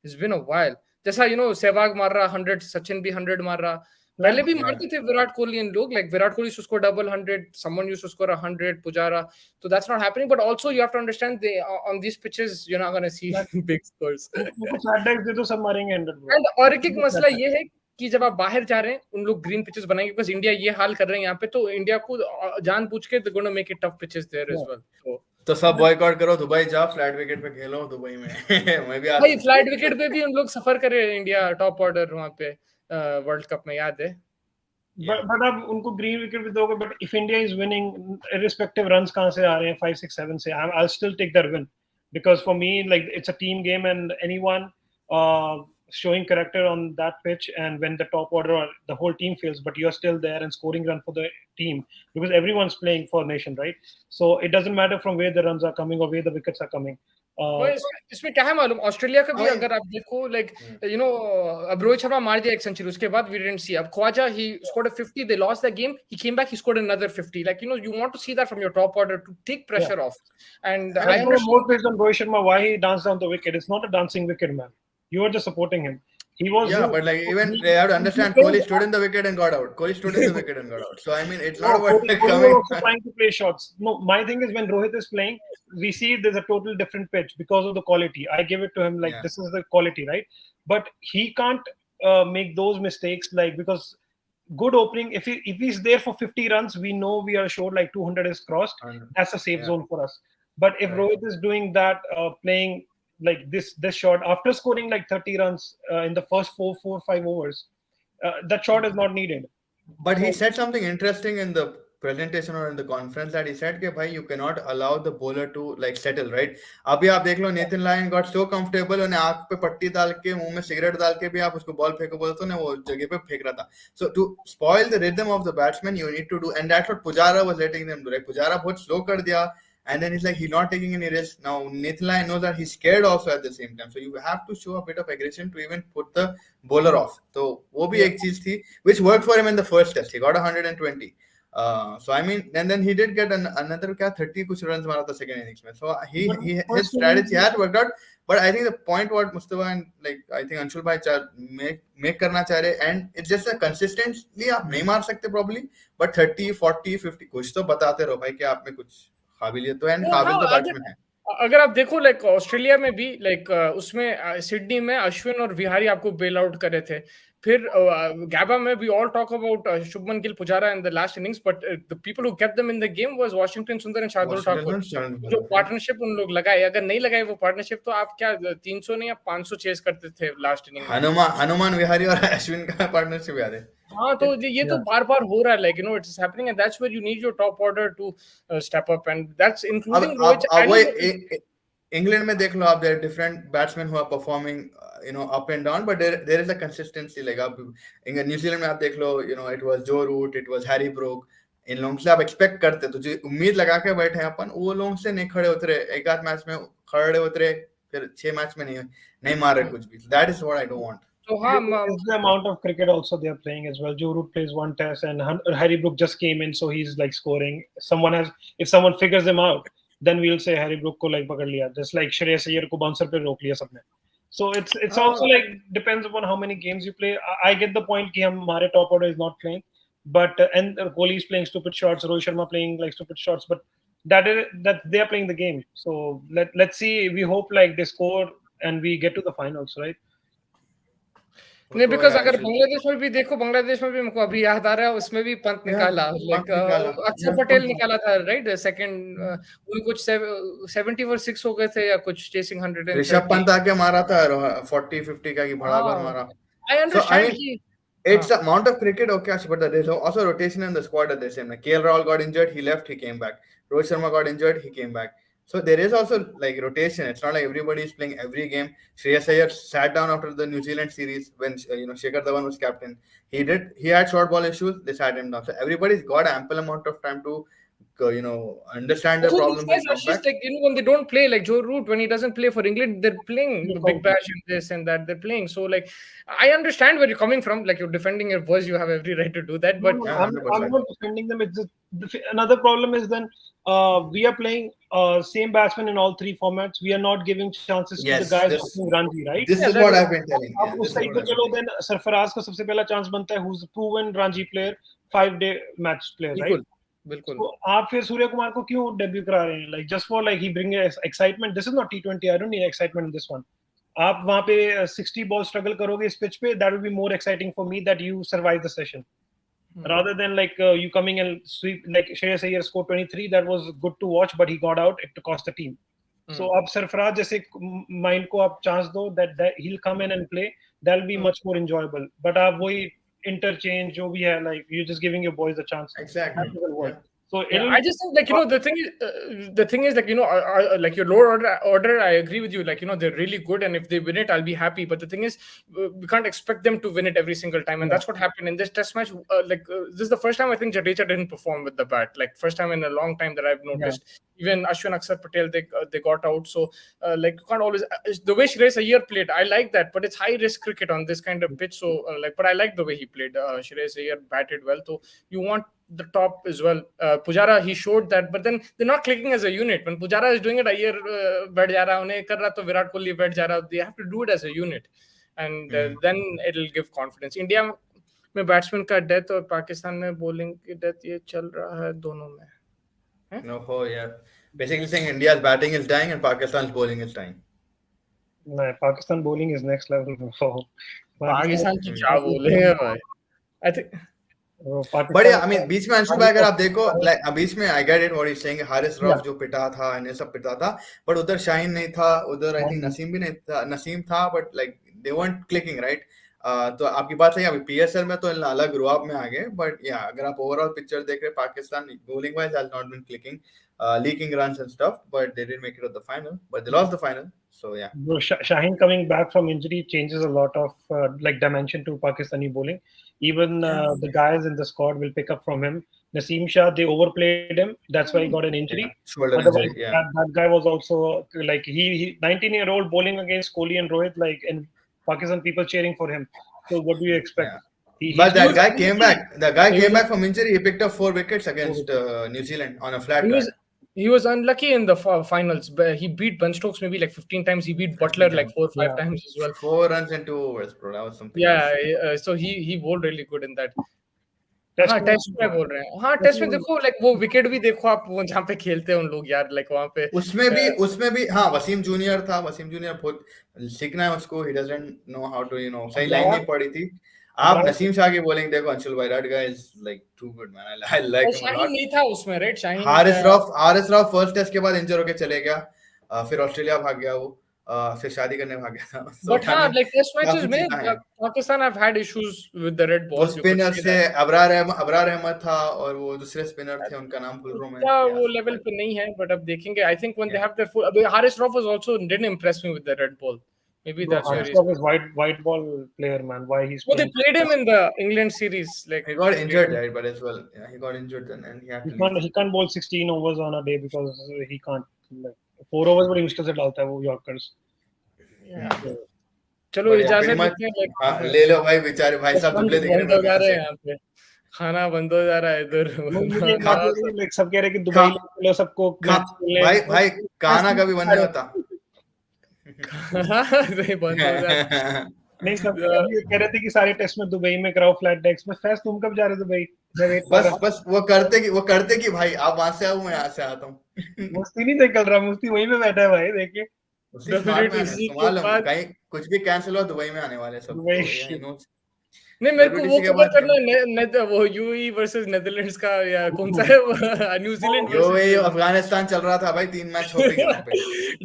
It's been a while. जैसा सहवाग मार रहा 100, सचिन भी 100 मार रहा. पहले भी मारते थे विराट कोहली एंड लोग, like Virat Kohli used to score double 100, someone used to score 100, Pujara. So that's not happening. But also you have to understand, they on these pitches you're not going to see big scores.
तो सब मारेंगे 100 bro.
And और एक मसला ये है कि जब आप बाहर जा रहे हैं, उन लोग ग्रीन पिचेस बनाएंगे, बिकॉज़ इंडिया ये हाल कर रहे हैं यहाँ पे, तो इंडिया को जानबूझ के they're going to make it tough pitches there as well.
तो सब बॉयकॉट करो, दुबई जाओ, फ्लैट विकेट पे खेलो दुबई में. मैं भी आता
भाई फ्लैट विकेट पे भी उन लोग सफर करे, इंडिया टॉप ऑर्डर वहां पे वर्ल्ड कप में, याद है.
But अब उनको ग्रीन विकेट भी दोगे, but if India is winning, irrespective runs कहाँ से आ रहे हैं 5, 6, 7 से, I'll still take that win, because for me like it's a team game, and anyone showing character on that pitch, and when the top order or the whole team fails, but you're still there and scoring run for the team, because everyone's playing for nation, right? So it doesn't matter from where the runs are coming or where the wickets are coming.
इसमें क्या है मालूम, Australia का भी अगर आप देखो, like अब रोहित शर्मा मार दिया एक सेंचुरी, उसके बाद वी डिडंट सी. अब Khawaja, he scored a 50, they lost the game, he came back, he scored another 50. Like you want to see that from your top order to take pressure off. And I understand
more based on Rohit Sharma, why he danced down the wicket. It's not a dancing wicket, man. You are just supporting him. He was
but like even they have to understand, Kohli stood in the wicket and got out. So I mean, it's not about
Kohli also trying to play shots. No, my thing is, when Rohit is playing, we see there's a total different pitch because of the quality. I give it to him, like this is the quality, right? But he can't make those mistakes, like, because good opening, if he's there for 50 runs, we know we are sure like 200 is crossed. That's a safe zone for us. But if Rohit is doing that, playing like this shot after scoring like 30 runs in the first 4, 5 overs, that shot is not needed.
But he said something interesting in the presentation or in the conference, that he said कि भाई you cannot allow the bowler to like settle, right? अभी आप देख लो, Nathan Lyon got so comfortable, उन्हें आँख पे पट्टी डाल के, मुंह में सिगरेट डाल के भी आप उसको बॉल फेंको बोलते हो ना, वो जगह पे फेंक रहा था. So to spoil the rhythm of the batsman, you need to do, and that's what Pujara was letting them do. Like Pujara बहुत slow कर दिया, and then he's like, he's not taking any risk. Now Nathan Lyon knows that he's scared also at the same time, so you have to show a bit of aggression to even put the bowler off. So वो भी एक चीज थी which worked for him in the first test. He got 120. So I mean, and then he did get another 30 कुछ runs मारा था second innings में. So his strategy had worked out. But I think the point what Mustafa and like I think Anshul bhai make करना चाह रहे, and it's just a consistently आप नहीं मार सकते probably, but 30, 40, 50 कुछ तो बताते रहो भाई कि आप में कुछ काबिलियत तो है, काबिल तो बैट्समैन है.
अगर आप देखो लाइक ऑस्ट्रेलिया में भी लाइक उसमें सिडनी में अश्विन और विहारी आपको बेल आउट करे थे. फिर गैबा में we all talk about Shubman Gill, Pujara in the last innings, but the people who kept them in the game was Washington Sundar and Shardul Thakur. जो पार्टनरशिप उन लोग लगाए, अगर नहीं लगाए वो पार्टनरशिप, तो आप क्या 300 नहीं या 500 चेस करते थे लास्ट इनिंग में.
हनुमान विहारी और अश्विन का पार्टनरशिप याद है.
हाँ, तो ये तो बार-बार हो रहा है, like it's happening, and that's where you need your top order to step up, and that's including Rohit.
England में देख लो आप, there are different batsmen who are performing up and down, but there is a consistency. like आप New Zealand में आप देख लो, it was Joe Root, it was Harry Brook. इन लोगों से आप एक्सपेक्ट करते, तो जो उम्मीद लगा के बैठे हैं अपन, वो लोगों से नहीं खड़े उतरे. एक आध मैच में खड़े उतरे, फिर 6 मैच में नहीं मार रहे कुछ भी. That is what I don't want.
So it's the amount of cricket also they are playing as well. Joe Root plays one test, and Harry Brook just came in, so he's like scoring. If someone figures him out, then we'll say Harry Brook को like पकड़ लिया, just like Shreyas Iyer को bouncer पे रोक लिया सबने. So it's also like depends upon how many games you play. I get the point कि हमारे top order is not playing, but and Kohli is playing stupid shots, Rohit Sharma playing like stupid shots, but that they are playing the game. So let's see. We hope like they score and we get to the finals, right?
नहीं,
तो
because
yeah,
अगर बांग्लादेश में भी देखो, बांग्लादेश में भी हमको अभी याद आ रहा है, उसमें भी पंत निकाला, लाइक अक्षर पटेल निकाला था, राइट, सेकंड, उन कुछ 76 हो गए थे या कुछ, चेसिंग 130.
ऋषभ पंत आके मारा था 40-50 का, की भड़ाभर मारा.
I understand कि
it's the amount of cricket, okay, Ash, but there's also rotation in the squad at the same time. KL Rahul got injured, he left, he came back. Rohit Sharma got injured, he came back. So there is also like rotation. It's not like everybody is playing every game. Shreyas Iyer sat down after the New Zealand series when Shikhar Dhawan was captain. He had short ball issues. They sat him down. So everybody's got ample amount of time to understand their problems and come back.
Like, when they don't play, like Joe Root, when he doesn't play for England, they're playing the Big Bash and this and that. They're playing. So like, I understand where you're coming from. Like, you're defending your boys, you have every right to do that. But
I'm not defending them. It's another problem is then we are playing same batsmen in all three formats. We are not giving chances to the guys who Ranji, right?
This is what I've been telling.
Then Sarfaraz का सबसे पहला chance बनता है, who's a proven Ranji player, 5-day match player, right?
बिल्कुल.
तो आप फिर सूर्य कुमार को क्यों डेब्यू करा रहे हैं? Like just for like he bring excitement. This is not T20. I don't need excitement in this one. आप वहाँ पे 60 बॉल स्ट्रगल करोगे इस पिच पे, that will be more exciting for me that you survive the session. Rather than like you coming and sweep, like Shreyas Iyer scored 23, that was good to watch, but he got out, it cost the team. So अब सरफराज जैसे mind को आप chance दो that he'll come in and play, that'll be much more enjoyable. But आप वही interchange जो भी है, like you're just giving your boys a chance.
Exactly.
So
I just think, like, the thing is like, like your lower order, I agree with you, like, they're really good, and if they win it, I'll be happy. But the thing is, we can't expect them to win it every single time, and that's what happened in this test match. This is the first time I think Jadeja didn't perform with the bat, like first time in a long time that I've noticed. Even Ashwin Akshar Patel, they got out. So like, you can't always, the way Shreyas Iyer played, I like that, but it's high risk cricket on this kind of pitch. So but I like the way he played. Shreyas Iyer batted well, so you want the top as well. Pujara, he showed that, but then they're not clicking as a unit. When Pujara is doing it, Iyer बैठ जा रहा, उन्हें कर रहा तो विराट कोहली बैठ जा रहा. They have to do it as a unit, and then it'll give confidence. India में बैट्समैन का डेथ और पाकिस्तान में बॉलिंग की डेथ, ये चल रहा है दोनों में.
No, yeah. Basically saying India's batting is dying and Pakistan's bowling is dying.
No, Pakistan bowling is next level.
Pakistan की क्या बोलेंगे भाई? I think.
But yeah, I mean, बीच में अंशु भाई अगर आप देखो, like बीच में I get it what he's saying, Haris rough जो पिटा था, इन्हें सब पिटा था, but उधर शाहीन नहीं था, उधर I think नसीम भी नहीं था, नसीम था, but like they weren't clicking, right? तो आपकी बात सही है, अभी PSL में तो अलग रुआब में आ गए, but yeah, अगर आप overall picture देख रहे, Pakistan bowling wise has not been clicking, leaking runs and stuff, but they didn't make it at the final, but they lost the final. So yeah,
Shaheen coming back from injury changes a lot of like dimension to Pakistani bowling. Even the guys in the squad will pick up from him. Naseem Shah, they overplayed him. That's why he got an injury.
Shoulder injury,
that guy was also like he 19-year-old bowling against Kohli and Rohit, like, and Pakistan people cheering for him. So what do you expect?
But that guy came back. The guy came back from injury. He picked up 4 wickets against New Zealand on a flat track.
He was unlucky in the finals, but he beat Ben Stokes maybe like 15 times. He beat Butler like 4 or 5 times as well.
4 runs in 2 overs, bro. That was something.
Yeah, so he bowled really good in that. हाँ, test में बोल रहे हैं. हाँ, test में देखो, like वो wicket भी देखो आप, वो जहाँ पे खेलते हैं उन लोग यार, like वहाँ पे
उसमें भी हाँ, वसीम जूनियर बहुत सीखना है उसको. he doesn't know how to, सही लाइन नहीं पड़ी थी. आप नसीम शाह की बॉलिंग देखो, अंशुल भाई, that guy is like too good, man. I like him a lot.
Shaheen नहीं था उसमें, right? Shaheen,
Haris Rauf first test के बाद इंजर होके चले गया, फिर ऑस्ट्रेलिया भाग गया वो, फिर शादी करने भाग गया था.
But हाँ, like टेस्ट मैचेस में Pakistan have had issues with the red ball.
Spinner से अबरार अहमद था और वो दूसरे स्पिनर थे, उनका नाम भूल रहा हूं मैं.
क्या वो लेवल पे नहीं है, but अब देखेंगे. I think when they have their full, Haris Rauf was also didn't impress me with the red ball. Maybe that's why
he's white ball player, man. Why he's?
Well, they played him in the England series. Like
he got injured, right? But as well, yeah, he got injured and he had to.
He can't bowl 16 overs on a day because he can't. Like 4 overs बड़ी मुश्किल से डालता है वो Yorkers.
Yeah. चलो इजाज़त देते
हैं. ले लो भाई, बेचारे भाई साहब दुबले दिख रहे हैं.
जा रहे हैं यहाँ पे. खाना बंद हो जा रहा है इधर.
Like सब कह रहे हैं कि दुबई ले लो सबको.
भाई खाना कभी बंद नहीं होता.
नहीं बंद हो जाता.
नहीं, सब कह रहे थे कि सारे टेस्ट में दुबई में कराओ फ्लैट डेक्स में. फैस तुम कब जा रहे हो दुबई?
बस वो करते कि भाई आप वहां से आओ, मैं यहाँ से आता हूँ.
मुफ्ती नहीं निकल रहा, मुफ्ती वहीं पे बैठा है भाई, देखिए
उसी स्मार्ट मैन है,
WTC
उसको
के
मालूम
बाद
कहीं कुछ भी कैंसिल हुआ दुबई में आने वाले सब,
दुबई।
तो ये नो।
नहीं, मेरे को वो
WTC के
कवर
बाद
करना है, वो यूएई वर्सेस नेदरलैंड्स का, या कौन सा है न्यूजीलैंड
यूएई
वर्सेस
अफगानिस्तान चल रहा था भाई, 3 मैच हो भी गए वहां पे।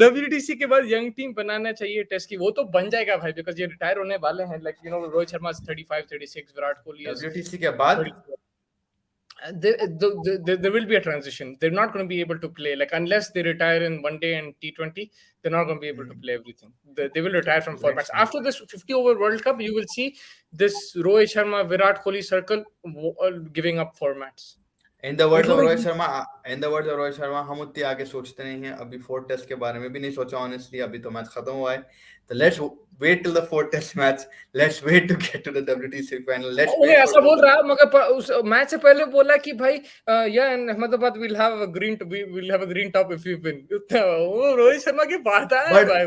WTC के बाद यंग टीम बनाना चाहिए टेस्ट की, वो तो बन जाएगा भाई, बिकॉज ये रिटायर होने वाले हैं, like Rohit Sharma 35 36, Virat Kohli is
WTC के बाद
34. There will be a transition. They're not going to be able to play, like, unless they retire in one day and T20, they're not going to be able to play everything. They will retire from formats. After this 50 over World Cup, you will see this Rohit Sharma, Virat Kohli circle giving up formats.
In the words of
Including-
Rohit Sharma, हम उतने आगे सोचते नहीं हैं अभी। 4 test के बारे में भी नहीं सोचा ऑनेस्टली, अभी तो मैच खत्म हुआ है, तो let's wait till the 4 test match, let's wait to get to the WTC final, let's
wait. ऐसा बोल रहा है, मगर उस मैच से पहले बोला कि भाई या in Ahmedabad will have a green top if we win. वो रोहित शर्मा की बात है
बट
भाई।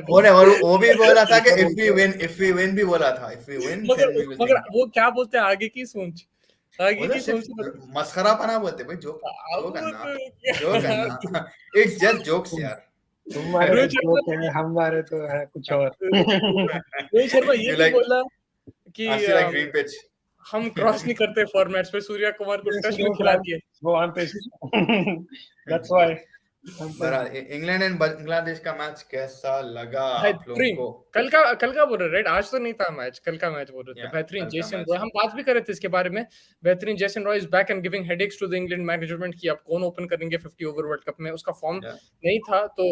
वो भी बोला था कि इफ वी विन भी बोला था, if we win then we will
मगर वो क्या बोलते हैं, आगे की सोच, आगे की सोच
मस्खरा पना बोलते भाई, जो करना इट्स जस्ट जोक्स यार।
तुम्हारे तो जोक है, हमारे तो है कुछ और।
रोहित शर्मा ये भी बोला कि
ग्रीन पिच
हम क्रॉस नहीं करते फॉर्मेट्स पे, सूर्या कुमार को टेस्ट में खिला दिए।
वो on pitch, that's why.
England and Bangladesh का मैच कैसा लगा आप लोगों को?
कल का बोल रहे, राइट? आज तो नहीं था मैच, कल का मैच बोल रहे थे। बेहतरीन जेसन रॉय, हम बात भी कर रहे थे इसके बारे में। बेहतरीन Jason Roy is back and giving headaches to the England management कि अब कौन ओपन करेंगे 50 ओवर वर्ल्ड कप में। उसका फॉर्म नहीं था, तो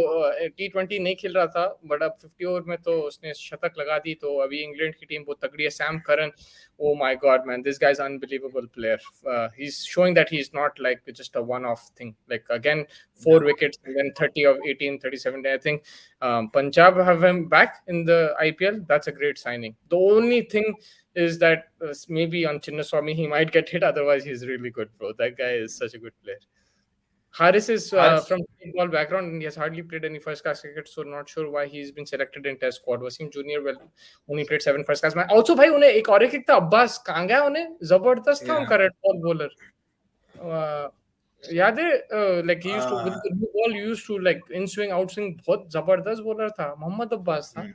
T20 नहीं खेल रहा था, बट अब 50 ओवर में तो उसने शतक लगा दी। तो अभी इंग्लैंड की टीम बहुत तगड़ी है। Sam Curran, oh my god man, this guy's unbelievable player. He's showing that he's not like just a one-off thing. Like, again, 4 wickets and then 30 of 18, 37. I think Punjab have him back in the IPL. That's a great signing. The only thing is that maybe on Chinnaswamy he might get hit. Otherwise, he's really good, bro. That guy is such a good player. Haris is from football background and he has hardly played any first class cricket, so not sure why he's been selected in test squad. Wasim Junior, well, only played 7 first class match. Also, भाई उन्हें एक और एक था, अब्बास कहाँ गया? उन्हें जबरदस्त था उनका रेड बॉल बॉलर। याद है, like he used to with the new ball, used to like in swing out swing, बहुत जबरदस्त बॉलर था। मोहम्मद अब्बास था।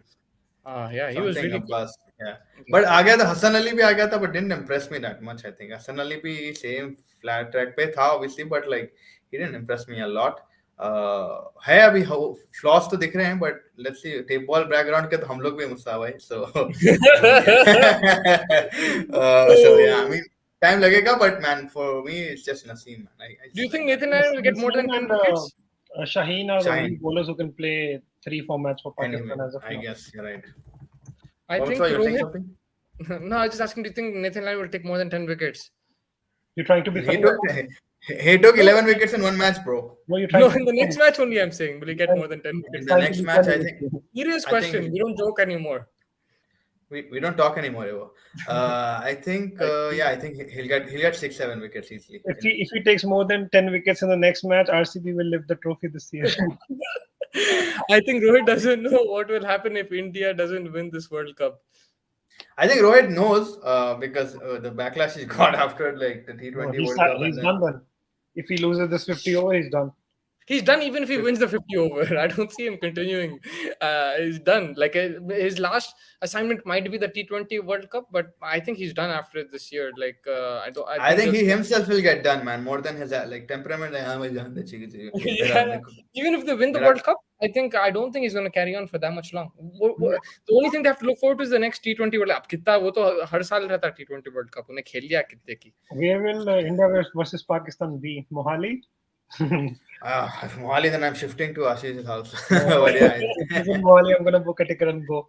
Yeah, he was really
good. Yeah, but आ गया था हसन अली भी आ गया था, but didn't impress me that much. I think Hasan Ali भी same flat track पे था obviously, but like he didn't impress me a lot. है अभी फ्लॉस तो दिख रहे हैं, but let's see, tape ball background के तो हम लोग भी मुस्ताब है, so so yeah, I mean time लगेगा, but man, for me it's just Naseem, man.
Do you think Nathan Nair will get more than 10 wickets?
Shaheen are the only bowlers who can play 3 formats for Pakistan as of now.
I guess you're right.
I
also,
think
you're saying something?
No, I was just asking, do you think Nathan Lyon will take more than 10 wickets?
You're trying to be
he took 11 wickets in one match, bro.
No, you're trying
in the next match only I'm saying, will he get more than 10 wickets?
In the next match, I think.
Serious question, we don't joke anymore.
We don't talk anymore, ever. I think I think he'll get 6-7 wickets easily.
If he takes more than 10 wickets in the next match, RCB will lift the trophy this year.
I think Rohit doesn't know what will happen if India doesn't win this World Cup.
I think Rohit knows because the backlash he got after like the T20 World Cup.
He's done then. If he loses this 50 over, he's done.
He's done even if he wins the 50 over. I don't see him continuing. He's done. Like his last assignment might be the T20 World Cup, but I think he's done after this year. Like
I think he himself will get done, man. More than his like temperament.
Yeah. Even if they win the World Cup, I don't think he's going to carry on for that much long. The only thing they have to look forward to is the next T20 World Cup. कितना वो तो हर साल रहता T20 World Cup. उन्हें खेल लिया कितने की.
Where will India versus Pakistan be? Mohali?
Mohali, then I'm shifting to Ashish's house.
Mohali, I'm gonna book a ticket and go.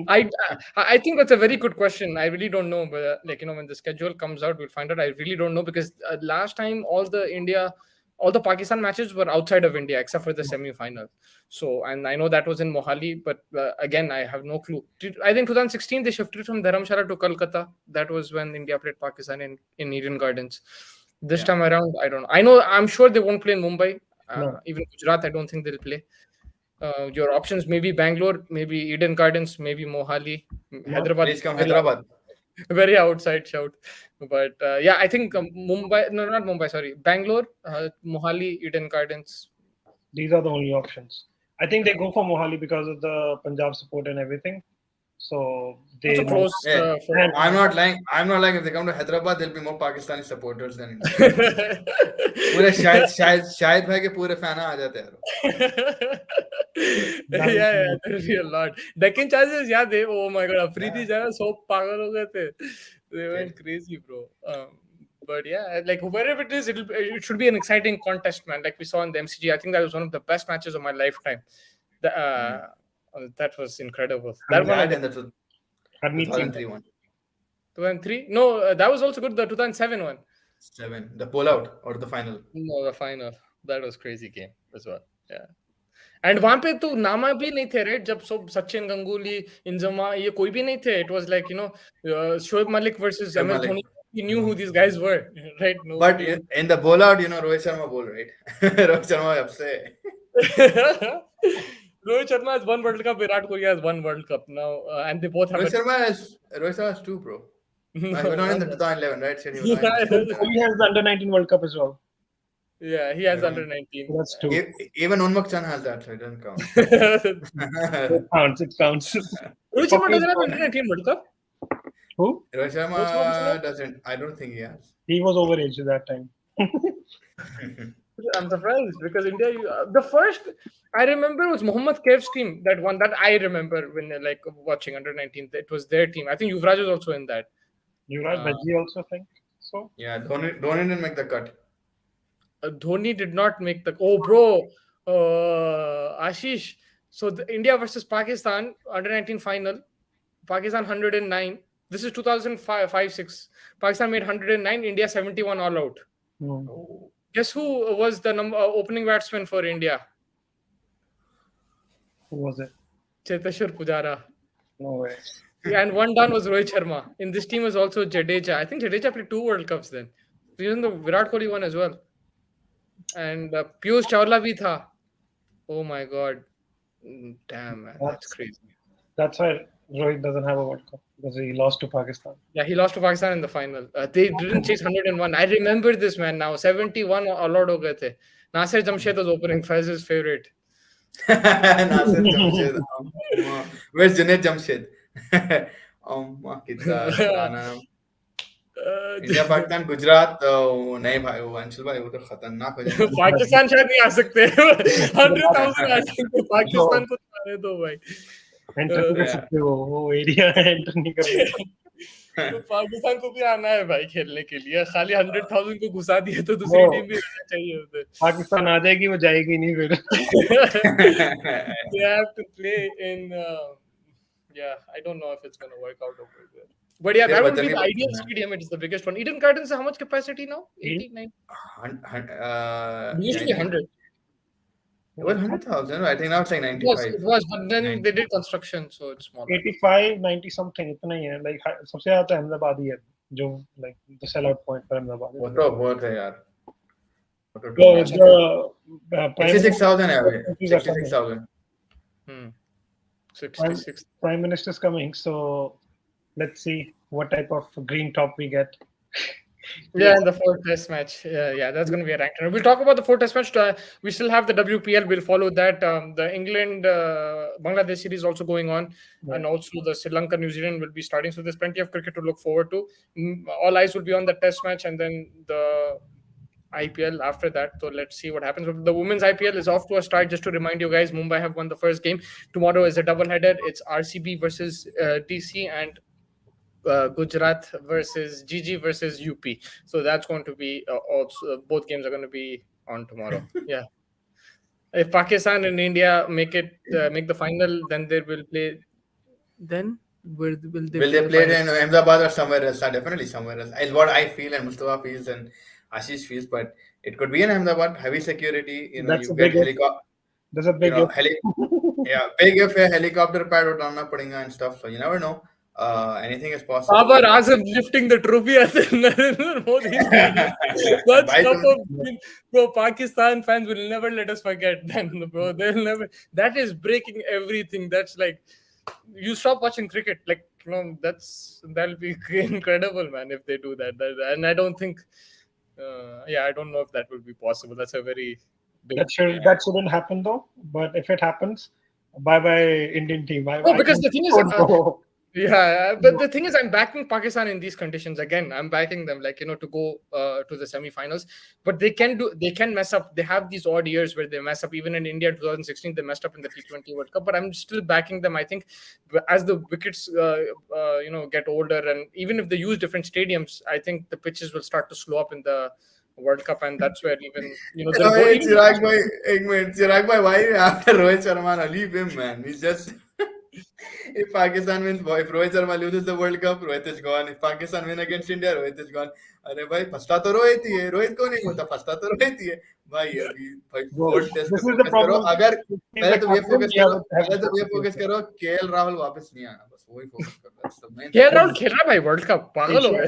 I think that's a very good question. I really don't know, but like when the schedule comes out, we'll find out. I really don't know because last time all the Pakistan matches were outside of India except for the semi-final. So, and I know that was in Mohali, but again, I have no clue. I think 2016 they shifted from Dharamshala to Kolkata. That was when India played Pakistan in Eden Gardens. This time around, I don't know. I'm sure they won't play in Mumbai.
No.
Even Gujarat, I don't think they'll play. Your options maybe Bangalore, maybe Eden Gardens, maybe Mohali, Hyderabad.
Please come Hyderabad.
Very outside shout, but I think Mumbai. No, not Mumbai. Sorry, Bangalore, Mohali, Eden Gardens.
These are the only options. I think they go for Mohali because of the Punjab support and everything. So they
Also close.
Yeah,
And-
I'm not lying. If they come to Hyderabad, there'll be more Pakistani supporters than India. पूरे शायद भाई के पूरे fan आ जाते हैं.
Yeah, there'll be a lot. Deccan Chargers, yeah, they. Oh my God, Afridi jana so pagal ho gaye the. They went crazy, bro. But yeah, like wherever it is, it should be an exciting contest, man. Like we saw in the MCG, I think that was one of the best matches of my lifetime. That was incredible.
That
one of
and that's a
Harman
2003 one.
2003? No, that was also good. The 2007 one.
7, the pullout or the final.
No, the final. That was crazy game as well. Yeah. And वहां पे तो नामा भी नहीं थे, right? जब सब सचिन गंगुली, इंजमा, ये कोई भी नहीं थे. It was like, Shoaib Malik versus
Shoaib
MS
Malik.
Dhoni. He knew who these guys were, right? No.
But in the bowl out, Rohit Sharma bowl, right? Rohit Sharma upset.
Rohit Sharma has won World Cup. Virat Kohli has won World Cup now, and they both have.
Rohit Sharma has 2, bro. He was not in the 2011, right? Said he was not in the
He has the under-19 World Cup as well.
Yeah, he has under 19.
That's 2.
Even Unmuk Chan has that, so it doesn't count.
It counts.
Rohit Sharma doesn't have under 19 World Cup.
Who?
Rohit Sharma doesn't. I don't think he has.
He was overage at that time.
I'm surprised because India, the first I remember was Mohammad Kaif's team. That one that I remember when like watching under 19. It was their team. I think Yuvraj was also in that.
Yuvraj Bajji also think so.
Yeah, Dhoni didn't make the cut.
Dhoni did not make the. Oh, bro, Ashish. So the India versus Pakistan under 19 final. Pakistan 109. This is 2005-6. Pakistan made 109. India 71 all out.
Oh.
Guess who was the opening batsman for India?
Who was it?
Cheteshwar Pujara.
No way.
Yeah, and one down was Rohit Sharma. In this team was also Jadeja. I think Jadeja played 2 World Cups then. Even the Virat Kohli one as well. And Piyush Chawla bhi tha. Oh my God. Damn, man. That's crazy.
That's why Rohit doesn't have a World Cup because he lost to Pakistan.
Yeah, he lost to Pakistan in the final. They didn't chase 101. I remember this, man, now. 71 allowed ho gaye the. Nasir Jamshed was opening. Faiz's favorite.
Nasir Jamshed. Where's Junaid Jamshed? कितना पुराना. India Pakistan Gujarat नहीं भाई वो अंशुल भाई वो तो खतरनाक हो जाएगा.
पाकिस्तान शायद नहीं आ सकते. 100,000 आ सकते. पाकिस्तान को आने दो भाई.
एंटर कर सकते हो वो एरिया एंटर नहीं कर सकते.
तो पाकिस्तान को भी आना है भाई खेलने के लिए. खाली 100,000 को घुसा दिए तो दूसरी टीम भी रहना चाहिए उधर.
पाकिस्तान आ जाएगी वो जाएगी नहीं फिर.
They have to play in yeah, I don't know if it's going to work out over there. But yeah, that would be the ideal stadium. It is the biggest one. Eden Gardens, how much capacity now? 89? It used to be 100.
It was 100,000. I think now it's like 95.
It was, but then they did construction, so it's smaller.
85, 90 something. इतना ही है. Like सबसे ज़्यादा तो अहमदाबाद ही है. जो like the sellout point for Ahmedabad.
वो तो बहुत है यार.
The
66,000 है. 66,000.
66.
Prime Minister's coming, so let's see what type of green top we get.
Yeah, in the 4th test match. Yeah, that's going to be a ranked. We'll talk about the 4th test match. We still have the WPL. We'll follow that. The England Bangladesh series also going on, and also the Sri Lanka New Zealand will be starting. So there's plenty of cricket to look forward to. All eyes will be on the test match, and then the IPL after that. So let's see what happens. The women's IPL is off to a start. Just to remind you guys, Mumbai have won the first game. Tomorrow is a doubleheader. It's RCB versus DC and Gujarat versus GG versus UP. So that's going to be also both games are going to be on tomorrow. Yeah. If Pakistan and India make the final, then they will play. Then where will they
play it in Ahmedabad or somewhere else? Definitely somewhere else. Is what I feel and Mustafa feels and Ashish feels, but it could be in Ahmedabad. Heavy security.
That's
you
get
helicopter.
That's a big
yeah, big if a helicopter pad utanna padinga and stuff. So you never know. Anything is possible.
Babar Azam lifting the trophy at Narendra Modi Stadium. Bro, Pakistan fans will never let us forget then, bro. They'll never. That is breaking everything. That's like you stop watching cricket. Like that'll be incredible, man, if they do that. And I don't think. I don't know if that will be possible. That's a very big.
That shouldn't happen though. But if it happens, bye bye Indian team.
No, because the thing is,
go.
yeah, but the thing is, I'm backing Pakistan in these conditions again. I'm backing them, like, to go to the semi-finals. But they can mess up. They have these odd years where they mess up. Even in India in 2016, they messed up in the T20 World Cup. But I'm still backing them. I think as the wickets, get older, and even if they use different stadiums, I think the pitches will start to slow up in the World Cup, and that's where even they'll go.
Hey, Chirag bhai, ek minute. Chirag bhai, why after Rohit Sharma, leave him, man. He's just. If Pakistan wins, if Rohit Sharma loses the World Cup, Rohit is gone. If Pakistan win against India, Rohit is gone. अरे भाई फंसता तो रोहित ही है, रोहित को नहीं बोलता, फंसता तो रोहित ही है भाई. अभी भाई फोर्थ टेस्ट पे फोकस करो. अगर पहले तो ये फोकस करो केएल राहुल वापस नहीं आना, बस वही फोकस करो.
केएल राहुल खेल रहा है भाई वर्ल्ड कप, पागल हो गए.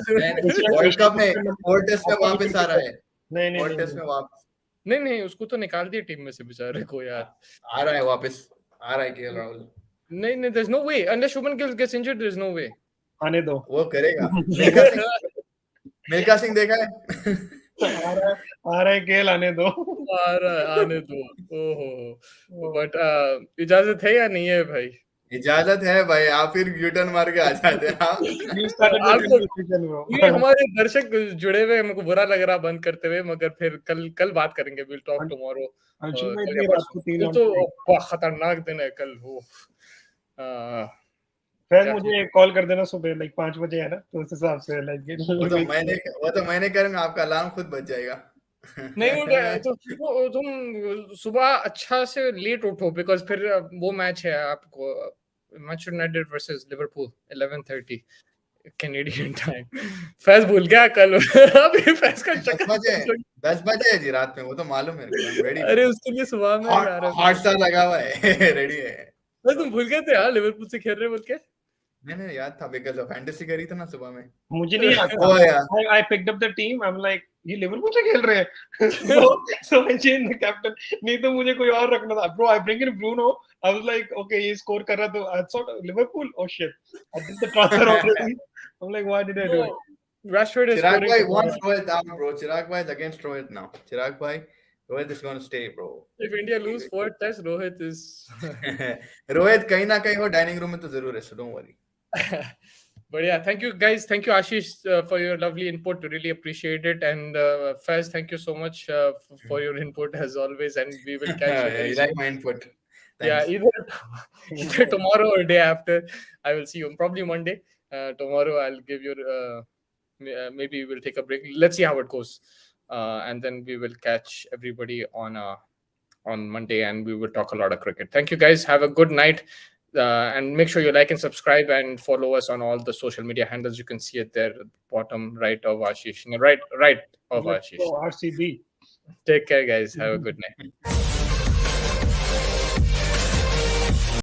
वर्ल्ड कप में फोर्थ टेस्ट में वापस आ रहा है.
नहीं
फोर्थ टेस्ट में वापस
नहीं, उसको तो निकाल दिया टीम में से बेचारे को यार.
आ रहा है वापस, आ रहा है केएल राहुल.
नहीं, there's no way unless Shubman Gill gets injured. There's no way.
आने दो,
वो करेगा. मिल्खा सिंह देखा है.
आ रहा है केएल, आने दो.
आने दो. ओहो. बट इजाजत है या नहीं है भाई?
इजाजत है भाई. आप फिर यूटर्न मार के आ जाते हैं.
हमारे दर्शक जुड़े हुए, मेरे को बुरा लग रहा बंद करते हुए, मगर फिर कल बात करेंगे. Will talk tomorrow. तो खतरनाक दिन है कल. वो
फिर मुझे कॉल कर देना सुबह लाइक 5 बजे है ना, तो उस हिसाब से लाइक
वो तो मैंने करूंगा, आपका अलार्म खुद बज जाएगा.
नहीं तो तुम सुबह अच्छा से लेट उठो, बिकॉज फिर वो मैच है आपको, Manchester United versus Liverpool 11:30 Canadian time. Faiz भूल गया कल. अभी फैज का
10 बजे है जी रात में, वो तो मालूम है मेरे को. रेडी.
अरे उसके लिए सुबह में
हॉटस्टार लगा हुआ है. रेडी है.
बस तुम भूल गए थे यार लिवरपूल से खेल रहे बोल के.
नहीं याद था, बिकॉज़ ऑफ फैंटेसी करी था ना सुबह में.
मुझे नहीं याद था. I picked up the team. I'm like ये लिवरपूल से खेल रहे हैं. so I changed the captain. नहीं तो मुझे कोई और रखना था. Bro, I bring in Bruno. I was like, okay, ये स्कोर कर रहा तो I thought Liverpool. Oh shit, I did the transfer already. I'm like, why did I do it?
Rashford is
Chirag bhai wants Rohit out, bro. Chirag bhai is against Rohit now. Chirag bhai, Rohit is going to stay, bro.
If India lose 4 tests, Rohit is
Rohit कहीं ना कहीं हो dining room में तो जरूर है, so don't worry.
But yeah, thank you guys. Thank you Ashish for your lovely input. Really appreciate it. And Faz, thank you so much for your input as always. And we will catch you guys.
You like my input?
Thanks. Yeah, either tomorrow or day after. I will see you probably Monday. Tomorrow I'll give you. Maybe we'll take a break. Let's see how it goes. And then we will catch everybody on Monday, and we will talk a lot of cricket. Thank you guys. Have a good night. And make sure you like and subscribe and follow us on all the social media handles. You can see it there at the bottom right of Ashish. Right of Ashish.
RCB.
Take care, guys. Have a good night.